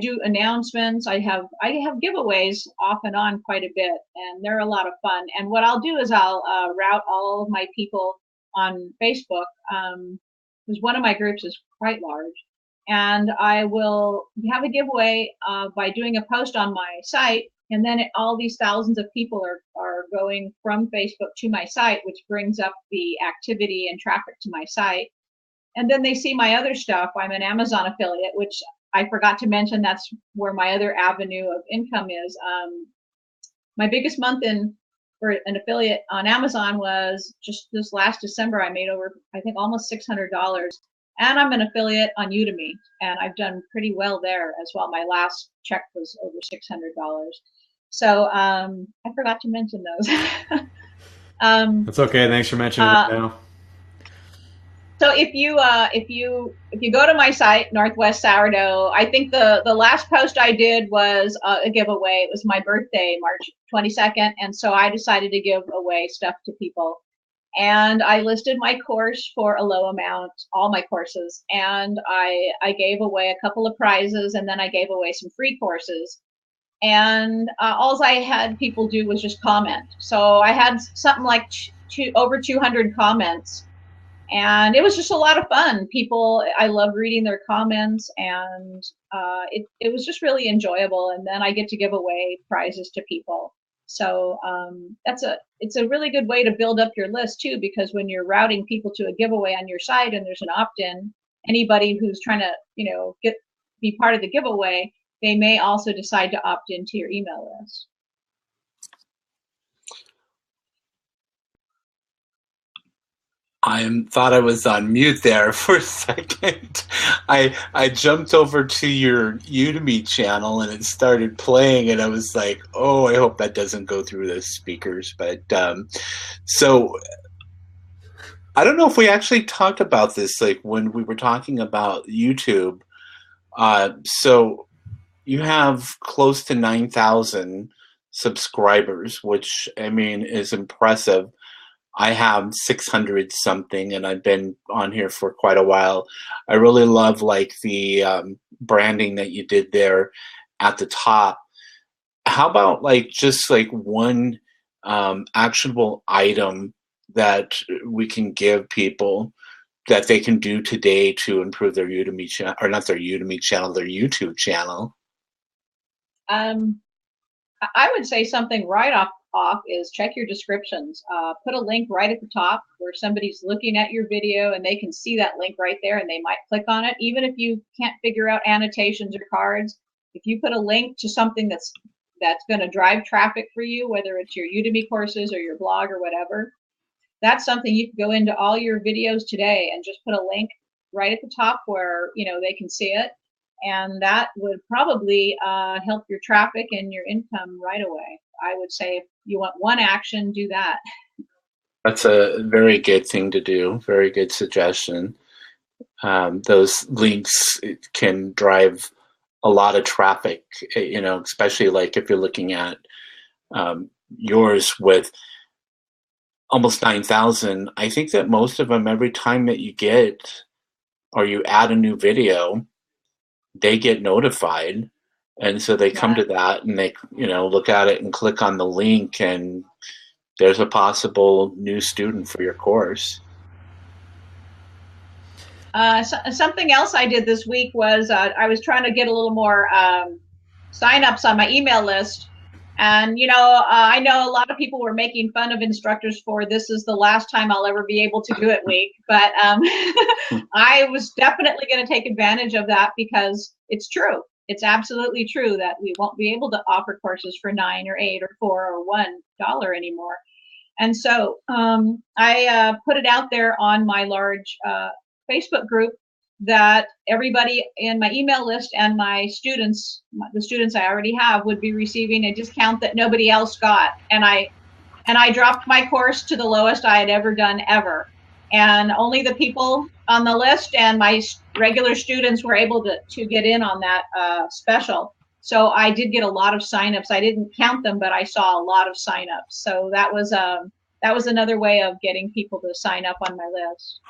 do announcements. I have giveaways off and on quite a bit, and they're a lot of fun. And what I'll do is I'll route all of my people on Facebook, because one of my groups is quite large, and I will have a giveaway by doing a post on my site, and then all these thousands of people are going from Facebook to my site, which brings up the activity and traffic to my site. And then they see my other stuff. I'm an Amazon affiliate, which I forgot to mention. That's where my other avenue of income is. My biggest month for an affiliate on Amazon was just this last December. I made over, I think, almost $600. And I'm an affiliate on Udemy, and I've done pretty well there as well. My last check was over $600. So I forgot to mention those. That's okay. Thanks for mentioning it now. So if you go to my site, Northwest Sourdough, I think the last post I did was a giveaway. It was my birthday, March 22nd, and so I decided to give away stuff to people. And I listed my course for a low amount, all my courses, and I gave away a couple of prizes, and then I gave away some free courses. And all I had people do was just comment. So I had something like over 200 comments. And it was just a lot of fun. I love reading their comments, and it was just really enjoyable. And then I get to give away prizes to people. So it's a really good way to build up your list too, because when you're routing people to a giveaway on your site and there's an opt-in, anybody who's trying to be part of the giveaway, they may also decide to opt into your email list. I thought I was on mute there for a second. I jumped over to your Udemy channel and it started playing, and I was like, oh, I hope that doesn't go through the speakers. But so I don't know if we actually talked about this, like when we were talking about YouTube. So you have close to 9,000 subscribers, which I mean is impressive. I have 600 something, and I've been on here for quite a while. I really love like the branding that you did there at the top. How about like just like one actionable item that we can give people that they can do today to improve their Udemy channel, or not their Udemy channel, their YouTube channel? I would say something right off is check your descriptions. Put a link right at the top where somebody's looking at your video and they can see that link right there and they might click on it. Even if you can't figure out annotations or cards, if you put a link to something that's going to drive traffic for you, whether it's your Udemy courses or your blog or whatever, that's something you can go into all your videos today and just put a link right at the top where they can see it. And that would probably help your traffic and your income right away. I would say if you want one action, do that. That's a very good thing to do. Very good suggestion. Those links can drive a lot of traffic, especially like if you're looking at yours with almost 9,000. I think that most of them, every time that you get or you add a new video, they get notified, and so they come to that and they look at it and click on the link, and there's a possible new student for your course. Something else I did this week was I was trying to get a little more signups on my email list, and I know a lot of people were making fun of instructors for this is the last time I'll ever be able to do it week, but I was definitely going to take advantage of that because it's true. It's absolutely true that we won't be able to offer courses for $9 or $8 or $4 or $1 anymore. And so I put it out there on my large Facebook group that everybody in my email list and my students, the students I already have, would be receiving a discount that nobody else got. And I dropped my course to the lowest I had ever done ever. And only the people on the list and my regular students were able to get in on that special. So I did get a lot of signups. I didn't count them, but I saw a lot of signups. So that was another way of getting people to sign up on my list.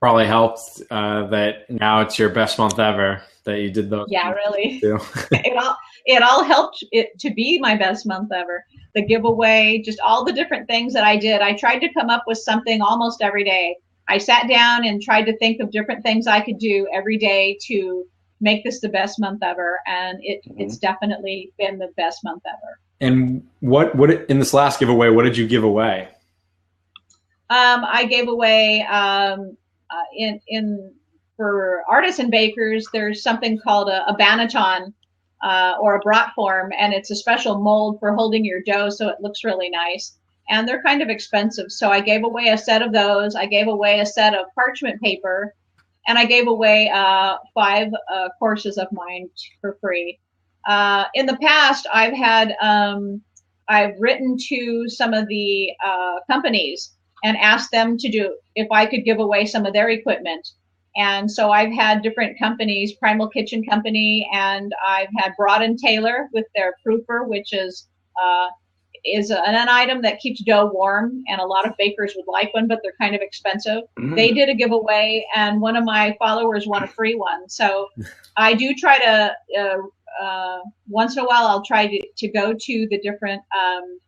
Probably helped that now it's your best month ever that you did those. Yeah, really. It all helped it to be my best month ever. The giveaway, just all the different things that I did. I tried to come up with something almost every day. I sat down and tried to think of different things I could do every day to make this the best month ever, and it's definitely been the best month ever. And what in this last giveaway, what did you give away? I gave away for artists and bakers, there's something called a banneton or a brat form, and it's a special mold for holding your dough so it looks really nice. And they're kind of expensive. So I gave away a set of those. I gave away a set of parchment paper, and I gave away 5 courses of mine for free. In the past, I've written to some of the companies and asked them to do if I could give away some of their equipment. And so I've had different companies, Primal Kitchen Company, and I've had Broad and Taylor with their proofer, which is an item that keeps dough warm, and a lot of bakers would like one, but they're kind of expensive. They did a giveaway, and one of my followers won a free one. So I do try to, once in a while, I'll try to go to the different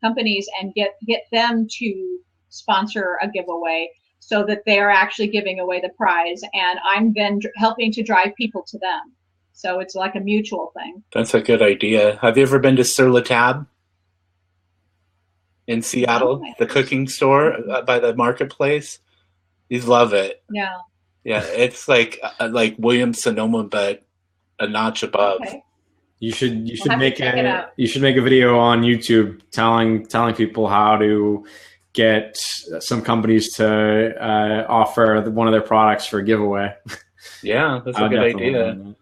companies and get them to sponsor a giveaway so that they're actually giving away the prize, and I'm then helping to drive people to them. So it's like a mutual thing. That's a good idea. Have you ever been to Sur La Table in Seattle, the cooking store by the marketplace? You'd love it. Yeah. Yeah, it's like Williams-Sonoma, but a notch above. Okay. You should make a video on YouTube telling people how to get some companies to offer one of their products for a giveaway. Yeah, that's a good idea.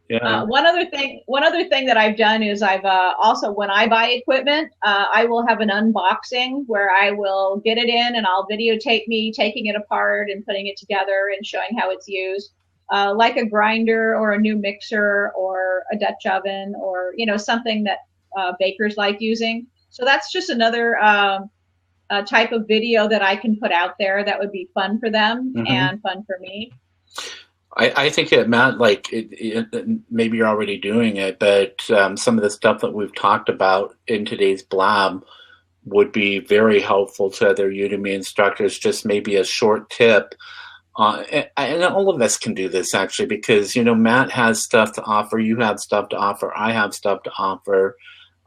Yeah. One other thing that I've done is I've also, when I buy equipment, I will have an unboxing where I will get it in and I'll videotape me taking it apart and putting it together and showing how it's used, like a grinder or a new mixer or a Dutch oven or, you know, something that bakers like using. So that's just another type of video that I can put out there that would be fun for them and fun for me. I think it, Matt, like maybe you're already doing it, but some of the stuff that we've talked about in today's blab would be very helpful to other Udemy instructors. Just maybe a short tip. And all of us can do this actually, because, you know, Matt has stuff to offer. You have stuff to offer. I have stuff to offer.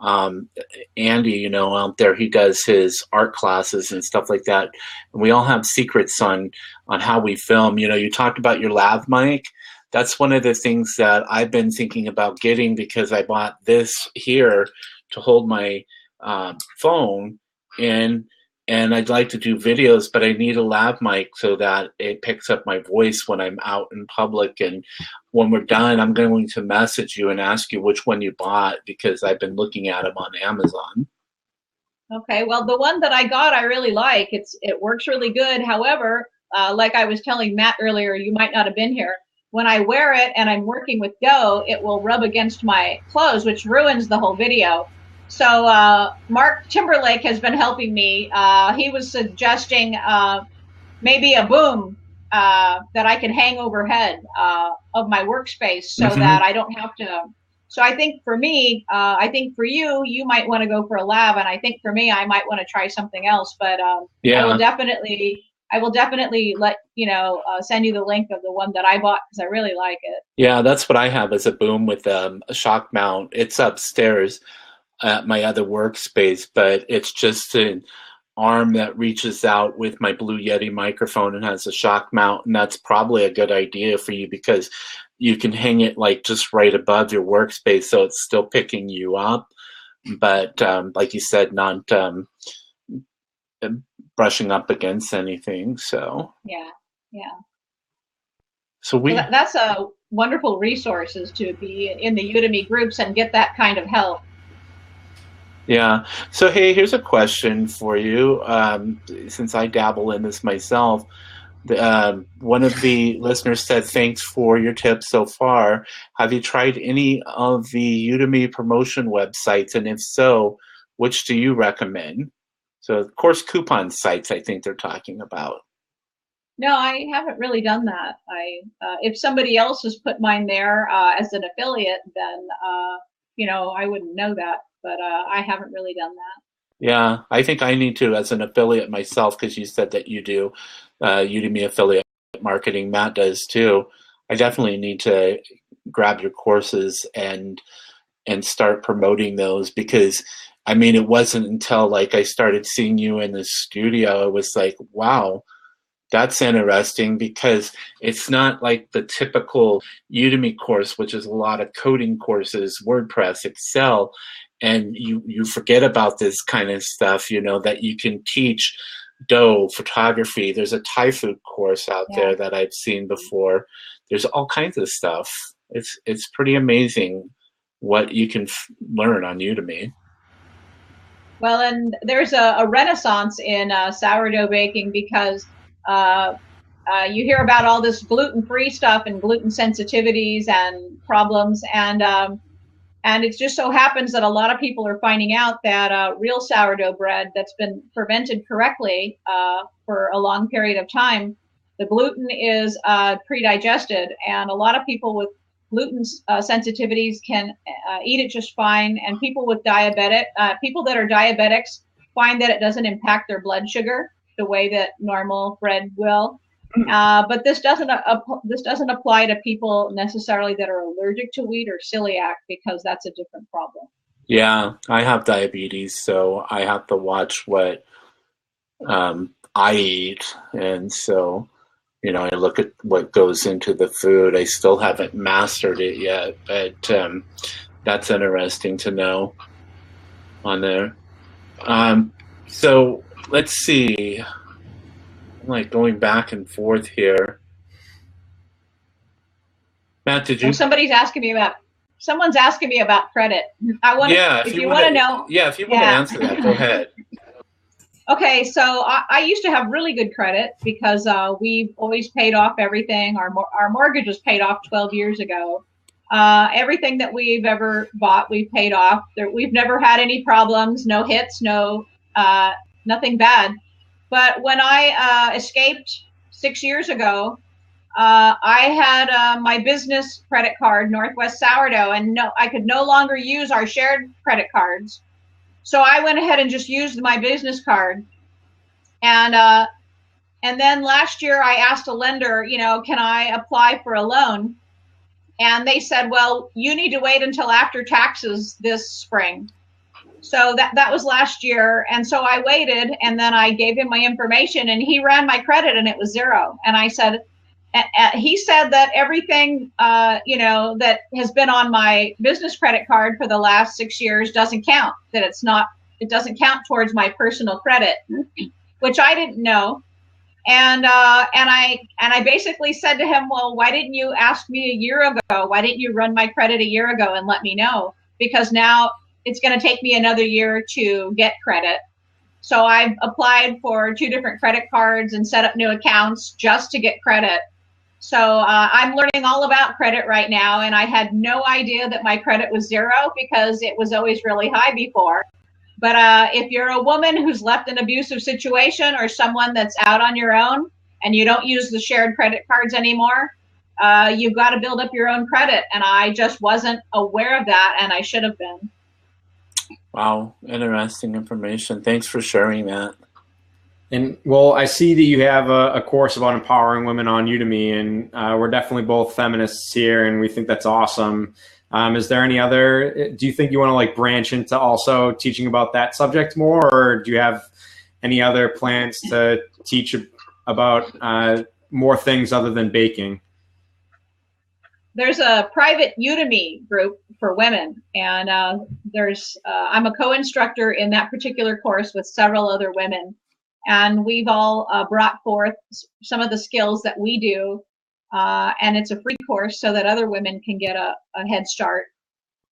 Andy, you know, out there, he does his art classes and stuff like that. And we all have secrets on how we film. You know, you talked about your lav mic. That's one of the things that I've been thinking about getting, because I bought this here to hold my phone in, and I'd like to do videos, but I need a lav mic so that it picks up my voice when I'm out in public. And when we're done, I'm going to message you and ask you which one you bought, because I've been looking at them on Amazon. Okay, well, the one that I got, I really like. It works really good. However, like I was telling Matt earlier, you might not have been here. When I wear it and I'm working with Go, it will rub against my clothes, which ruins the whole video. So Mark Timberlake has been helping me. He was suggesting maybe a boom that I can hang overhead of my workspace so that I don't have to. So I think for me, I think for you, you might want to go for a lav, and I think for me, I might want to try something else. But I will definitely let you know, send you the link of the one that I bought, because I really like it. Yeah, that's what I have, as a boom with a shock mount. It's upstairs at my other workspace, but it's just an arm that reaches out with my Blue Yeti microphone and has a shock mount. And that's probably a good idea for you, because you can hang it like just right above your workspace, so it's still picking you up, but like you said, not brushing up against anything. So yeah. So that's a wonderful resource, is to be in the Udemy groups and get that kind of help. Yeah. So, hey, here's a question for you. Since I dabble in this myself, one of the listeners said, thanks for your tips so far. Have you tried any of the Udemy promotion websites? And if so, which do you recommend? So, of course, coupon sites, I think they're talking about. No, I haven't really done that. If somebody else has put mine there as an affiliate, then, you know, I wouldn't know that. But I haven't really done that. Yeah, I think I need to as an affiliate myself, because you said that you do Udemy affiliate marketing. Matt does too. I definitely need to grab your courses and start promoting those, because I mean, it wasn't until like I started seeing you in the studio, it was like, wow, that's interesting, because it's not like the typical Udemy course, which is a lot of coding courses, WordPress, Excel. And you forget about this kind of stuff, you know, that you can teach dough, photography. There's a Thai food course out there that I've seen before. There's all kinds of stuff. It's pretty amazing what you can learn on Udemy. Well, and there's a renaissance in sourdough baking, because you hear about all this gluten-free stuff and gluten sensitivities and problems, and it just so happens that a lot of people are finding out that real sourdough bread that's been fermented correctly for a long period of time, the gluten is pre-digested, and a lot of people with gluten sensitivities can eat it just fine. And people with people that are diabetics find that it doesn't impact their blood sugar the way that normal bread will. But this doesn't apply to people necessarily that are allergic to wheat or celiac, because that's a different problem. Yeah, I have diabetes, so I have to watch what I eat, and so, you know, I look at what goes into the food. I still haven't mastered it yet, but that's interesting to know on there. So let's see. I'm like going back and forth here. Matt, did you? Oh, someone's asking me about credit. I want to, Yeah, if you want to know. Yeah, if you want to answer that, go ahead. Okay, so I used to have really good credit because we've always paid off everything. Our mortgage was paid off 12 years ago. Everything that we've ever bought, we've paid off. We've never had any problems, no hits, nothing bad. But when I escaped 6 years ago, I had my business credit card, Northwest Sourdough, and I could no longer use our shared credit cards. So I went ahead and just used my business card. And then last year I asked a lender, can I apply for a loan? And they said, well, you need to wait until after taxes this spring. So that was last year. And so I waited, and then I gave him my information, and he ran my credit, and it was zero. And I said, he said that everything, that has been on my business credit card for the last 6 years doesn't count, that it doesn't count towards my personal credit, which I didn't know. And I basically said to him, well, why didn't you ask me a year ago? Why didn't you run my credit a year ago and let me know? Because now it's going to take me another year to get credit. So I've applied for 2 different credit cards and set up new accounts just to get credit. So I'm learning all about credit right now, and I had no idea that my credit was zero because it was always really high before. But if you're a woman who's left an abusive situation or someone that's out on your own and you don't use the shared credit cards anymore, you've got to build up your own credit. And I just wasn't aware of that, and I should have been. Wow, interesting information. Thanks for sharing that. And well, I see that you have a course about empowering women on Udemy, and we're definitely both feminists here, and we think that's awesome. Is there any other, do you think you want to like branch into also teaching about that subject more, or do you have any other plans to teach about more things other than baking? There's a private Udemy group for women, and I'm a co-instructor in that particular course with several other women, and we've all brought forth some of the skills that we do, and it's a free course so that other women can get a head start.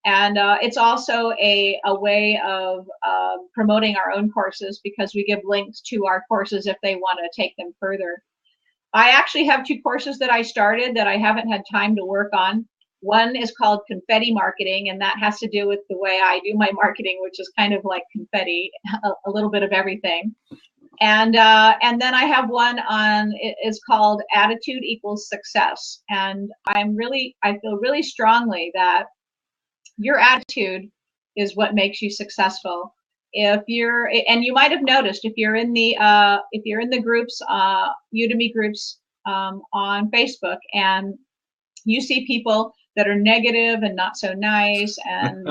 And it's also a way of promoting our own courses because we give links to our courses if they want to take them further. I actually have 2 courses that I started that I haven't had time to work on. One is called Confetti Marketing, and that has to do with the way I do my marketing, which is kind of like confetti, a little bit of everything. And then I have one it's called Attitude Equals Success. And I feel really strongly that your attitude is what makes you successful. And you might have noticed if you're in the groups, Udemy groups on Facebook, and you see people that are negative and not so nice and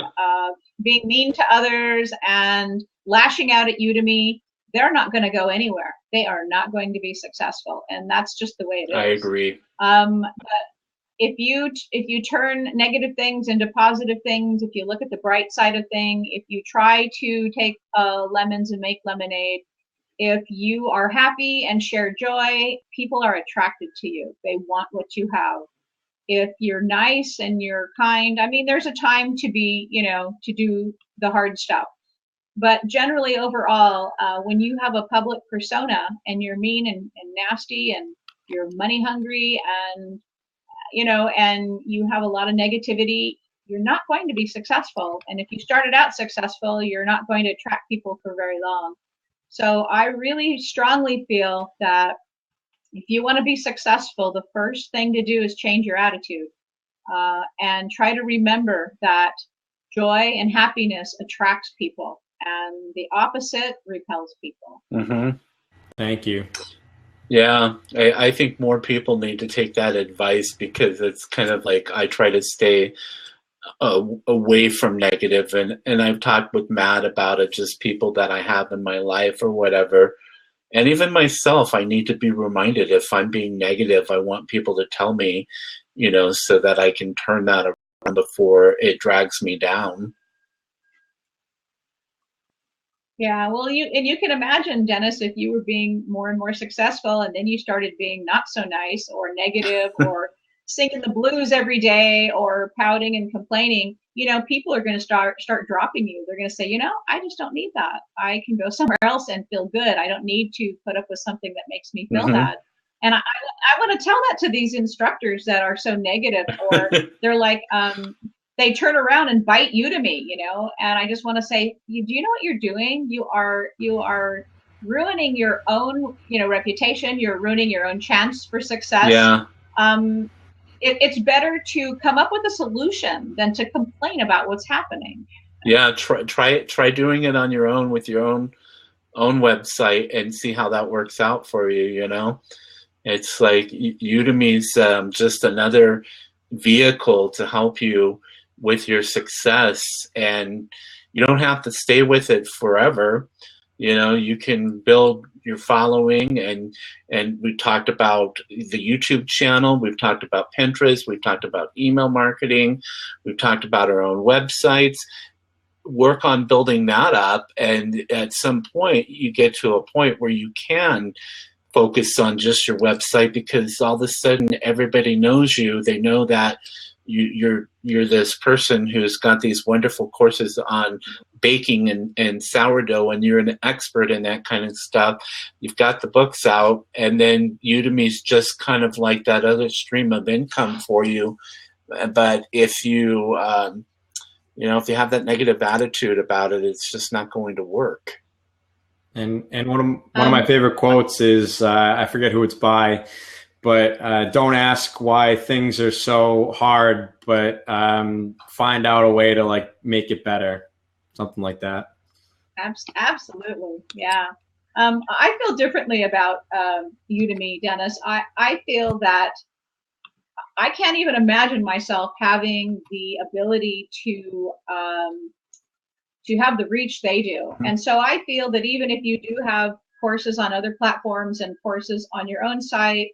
being mean to others and lashing out at Udemy, they're not going to go anywhere. They are not going to be successful, and that's just the way it is. I agree. But if you turn negative things into positive things, if you look at the bright side of things, if you try to take lemons and make lemonade, if you are happy and share joy, people are attracted to you. They want what you have. If you're nice and you're kind, there's a time to be, to do the hard stuff. But generally overall, when you have a public persona and you're mean and nasty and you're money hungry and and you have a lot of negativity, you're not going to be successful. And if you started out successful, you're not going to attract people for very long. So I really strongly feel that if you want to be successful, the first thing to do is change your attitude and try to remember that joy and happiness attracts people and the opposite repels people. Mm-hmm. Thank you. Yeah, I think more people need to take that advice because it's kind of like I try to stay away from negative, and I've talked with Matt about it, just people that I have in my life or whatever. And even myself, I need to be reminded if I'm being negative, I want people to tell me, so that I can turn that around before it drags me down. Yeah, well, you can imagine, Dennis, if you were being more and more successful, and then you started being not so nice or negative or singing the blues every day or pouting and complaining, people are going to start dropping you. They're going to say, I just don't need that. I can go somewhere else and feel good. I don't need to put up with something that makes me feel bad. And I want to tell that to these instructors that are so negative, or they're like, they turn around and bite Udemy, and I just want to say, do you know what you're doing? You are ruining your own, reputation. You're ruining your own chance for success. Yeah. It's better to come up with a solution than to complain about what's happening. Yeah, try doing it on your own with your own website and see how that works out for you. It's like Udemy's just another vehicle to help you with your success, and you don't have to stay with it forever. You can build your following, and we talked about the YouTube channel, we've talked about Pinterest, we've talked about email marketing, we've talked about our own websites. Work on building that up, and at some point you get to a point where you can focus on just your website, because all of a sudden everybody knows you. They know that you're this person who's got these wonderful courses on baking and sourdough, and you're an expert in that kind of stuff. You've got the books out, and then Udemy's just kind of like that other stream of income for you. But if you if you have that negative attitude about it, it's just not going to work. And one of my favorite quotes is, I forget who it's by, but don't ask why things are so hard, but find out a way to make it better. Something like that. Absolutely. Yeah. I feel differently about Udemy, Dennis. I feel that I can't even imagine myself having the ability to have the reach they do. And so I feel that even if you do have courses on other platforms and courses on your own site,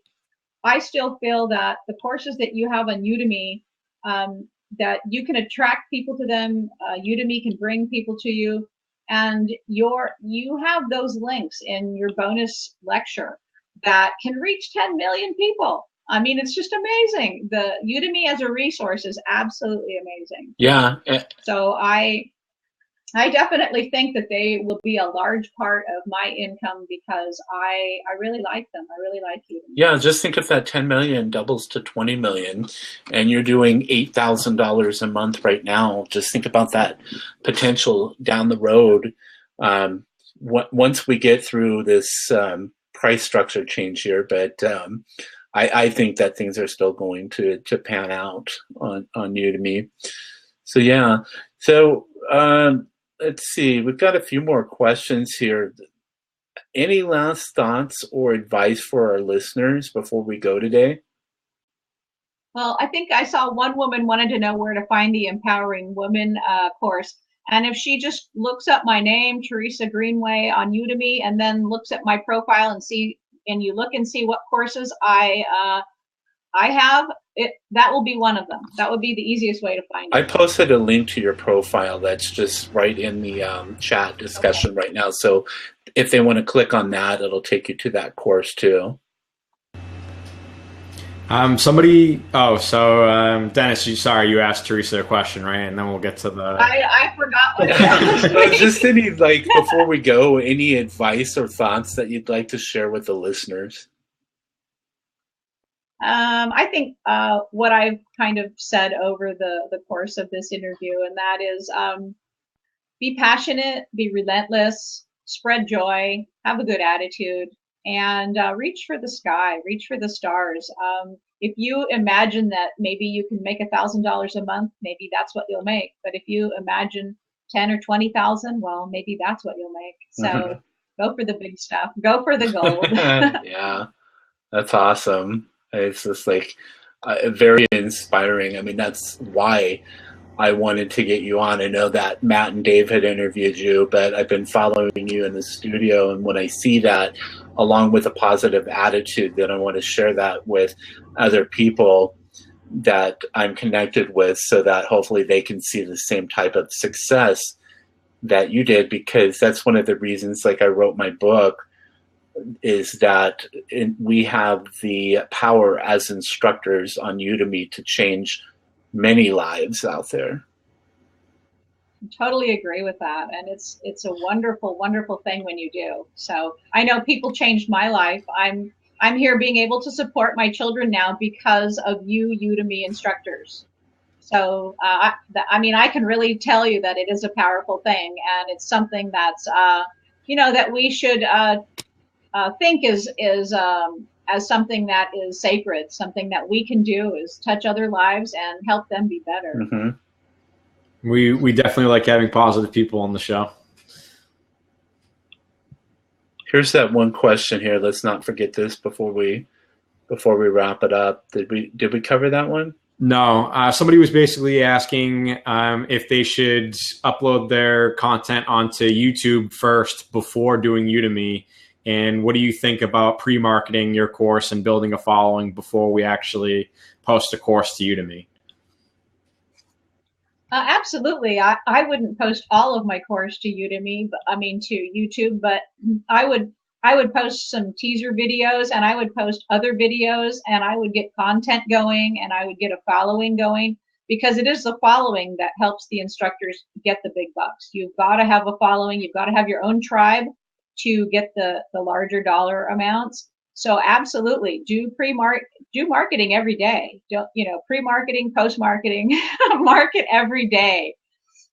I still feel that the courses that you have on Udemy, that you can attract people to them. Udemy can bring people to you, and you have those links in your bonus lecture that can reach 10 million people. I mean, it's just amazing. The Udemy as a resource is absolutely amazing. Yeah. So I definitely think that they will be a large part of my income, because I really like them. I really like Udemy. Yeah, just think if that 10 million doubles to 20 million and you're doing $8,000 a month right now. Just think about that potential down the road. Once we get through this price structure change here, but I think that things are still going to pan out on Udemy. So yeah. So let's see. We've got a few more questions here. Any last thoughts or advice for our listeners before we go today? Well, I think I saw one woman wanted to know where to find the Empowering Women course. And if she just looks up my name, Teresa Greenway, on Udemy, and then looks at my profile and you look and see what courses I have, that will be one of them. That would be the easiest way to find it. I posted a link to your profile that's just right in the chat discussion right now. So if they want to click on that, it'll take you to that course too. Dennis, you asked Teresa a question, right? And then we'll get to the... I forgot what it was. Just any, before we go, any advice or thoughts that you'd like to share with the listeners? I think what I've kind of said over the course of this interview, and that is be passionate, be relentless, spread joy, have a good attitude, and reach for the sky, reach for the stars. If you imagine that maybe you can make $1,000 a month, maybe that's what you'll make. But if you imagine 10 or 20,000, well, maybe that's what you'll make. So go for the big stuff. Go for the gold. Yeah, that's awesome. It's just very inspiring. I mean, that's why I wanted to get you on. I know that Matt and Dave had interviewed you, but I've been following you in the studio. And when I see that, along with a positive attitude, then I want to share that with other people that I'm connected with, so that hopefully they can see the same type of success that you did, because that's one of the reasons, like, I wrote my book, is that we have the power as instructors on Udemy to change many lives out there. Totally agree with that, and it's a wonderful, wonderful thing when you do. So I know people changed my life. I'm here being able to support my children now because of you Udemy instructors. So I mean, I can really tell you that it is a powerful thing, and it's something that's that we should think is as something that is sacred, something that we can do is touch other lives and help them be better. Mm-hmm. We definitely like having positive people on the show. Here's that one question here. Let's not forget this before we wrap it up. Did we cover that one? No. Somebody was basically asking if they should upload their content onto YouTube first before doing Udemy. And what do you think about pre-marketing your course and building a following before we actually post a course to Udemy? Absolutely. I wouldn't post all of my course to Udemy, to YouTube, but I would post some teaser videos, and I would post other videos, and I would get content going, and I would get a following going, because it is the following that helps the instructors get the big bucks. You've got to have a following. You've got to have your own tribe to get the larger dollar amounts. So absolutely, do marketing every day. Pre-marketing, post-marketing, market every day,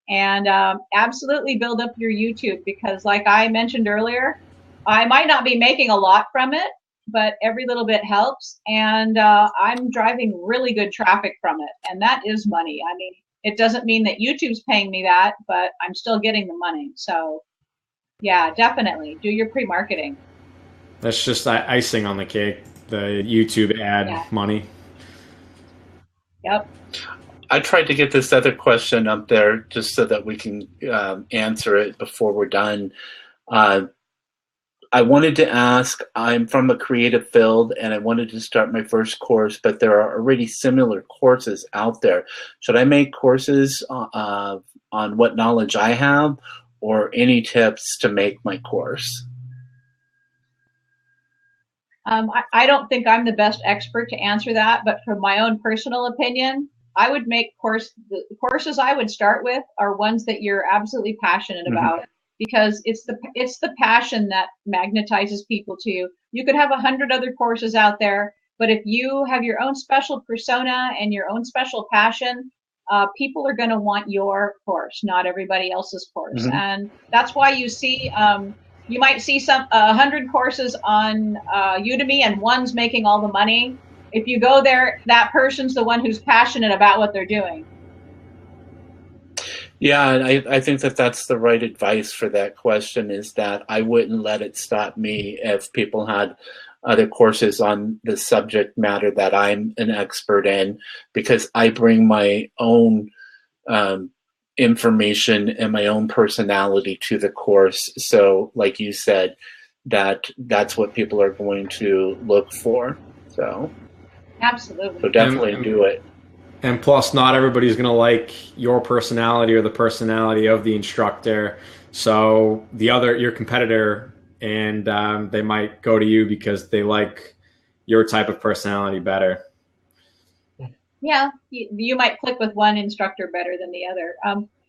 and absolutely build up your YouTube, because, like I mentioned earlier, I might not be making a lot from it, but every little bit helps, and I'm driving really good traffic from it, and that is money. I mean, it doesn't mean that YouTube's paying me that, but I'm still getting the money. So, yeah, definitely do your pre-marketing. That's just icing on the cake, the YouTube ad money. Yep. I tried to get this other question up there just so that we can answer it before we're done. I wanted to ask, I'm from a creative field and I wanted to start my first course, but there are already similar courses out there. Should I make courses on what knowledge I have, or any tips to make my course? I don't think I'm the best expert to answer that, but from my own personal opinion, I would make the courses I would start with are ones that you're absolutely passionate about, because it's the passion that magnetizes people to you. You could have 100 other courses out there, but if you have your own special persona and your own special passion, people are going to want your course, not everybody else's course. And that's why you see you might see 100 courses on Udemy and one's making all the money. If you go there, that person's the one who's passionate about what they're doing. Yeah, I think that that's the right advice for that question, is that I wouldn't let it stop me if people had other courses on the subject matter that I'm an expert in, because I bring my own information and my own personality to the course. So like you said, that's what people are going to look for. So absolutely. So definitely do it. And plus, not everybody's going to like your personality or the personality of the instructor. So your competitor, and they might go to you because they like your type of personality better. Yeah, you might click with one instructor better than the other.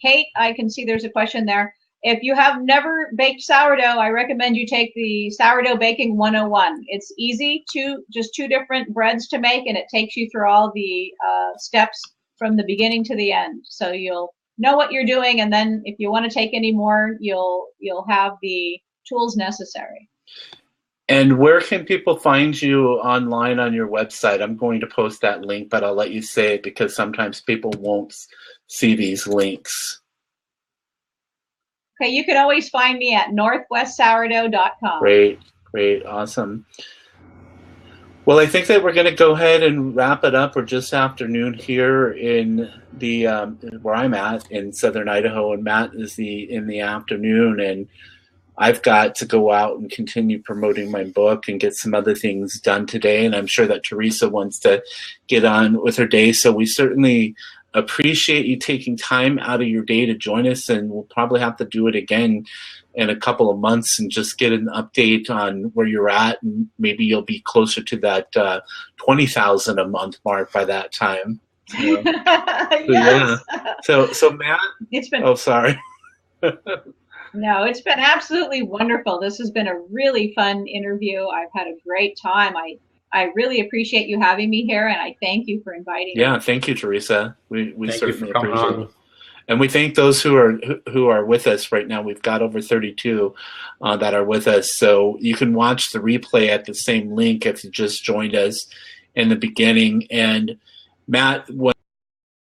Kate, I can see there's a question there. If you have never baked sourdough, I recommend you take the Sourdough Baking 101. It's easy, just two different breads to make, and it takes you through all the steps from the beginning to the end. So you'll know what you're doing, and then if you want to take any more, you'll have the tools necessary. And where can people find you online on your website? I'm going to post that link, but I'll let you say it because sometimes people won't see these links. Okay, you can always find me at northwestsourdough.com. Great, awesome. Well, I think that we're going to go ahead and wrap it up. We're just afternoon here in the where I'm at in Southern Idaho, and Matt is in the afternoon, and I've got to go out and continue promoting my book and get some other things done today. And I'm sure that Teresa wants to get on with her day. So we certainly appreciate you taking time out of your day to join us, and we'll probably have to do it again in a couple of months and just get an update on where you're at, and maybe you'll be closer to that 20,000 a month mark by that time. So, Yes. So Matt, It's been oh, sorry. No, it's been absolutely wonderful. This has been a really fun interview. I've had a great time. I really appreciate you having me here, and I thank you for inviting me. Yeah, thank you, Teresa. We Thank you for certainly coming appreciate on. it. And we thank those who are with us right now. We've got over 32 that are with us. So you can watch the replay at the same link if you just joined us in the beginning. And Matt, what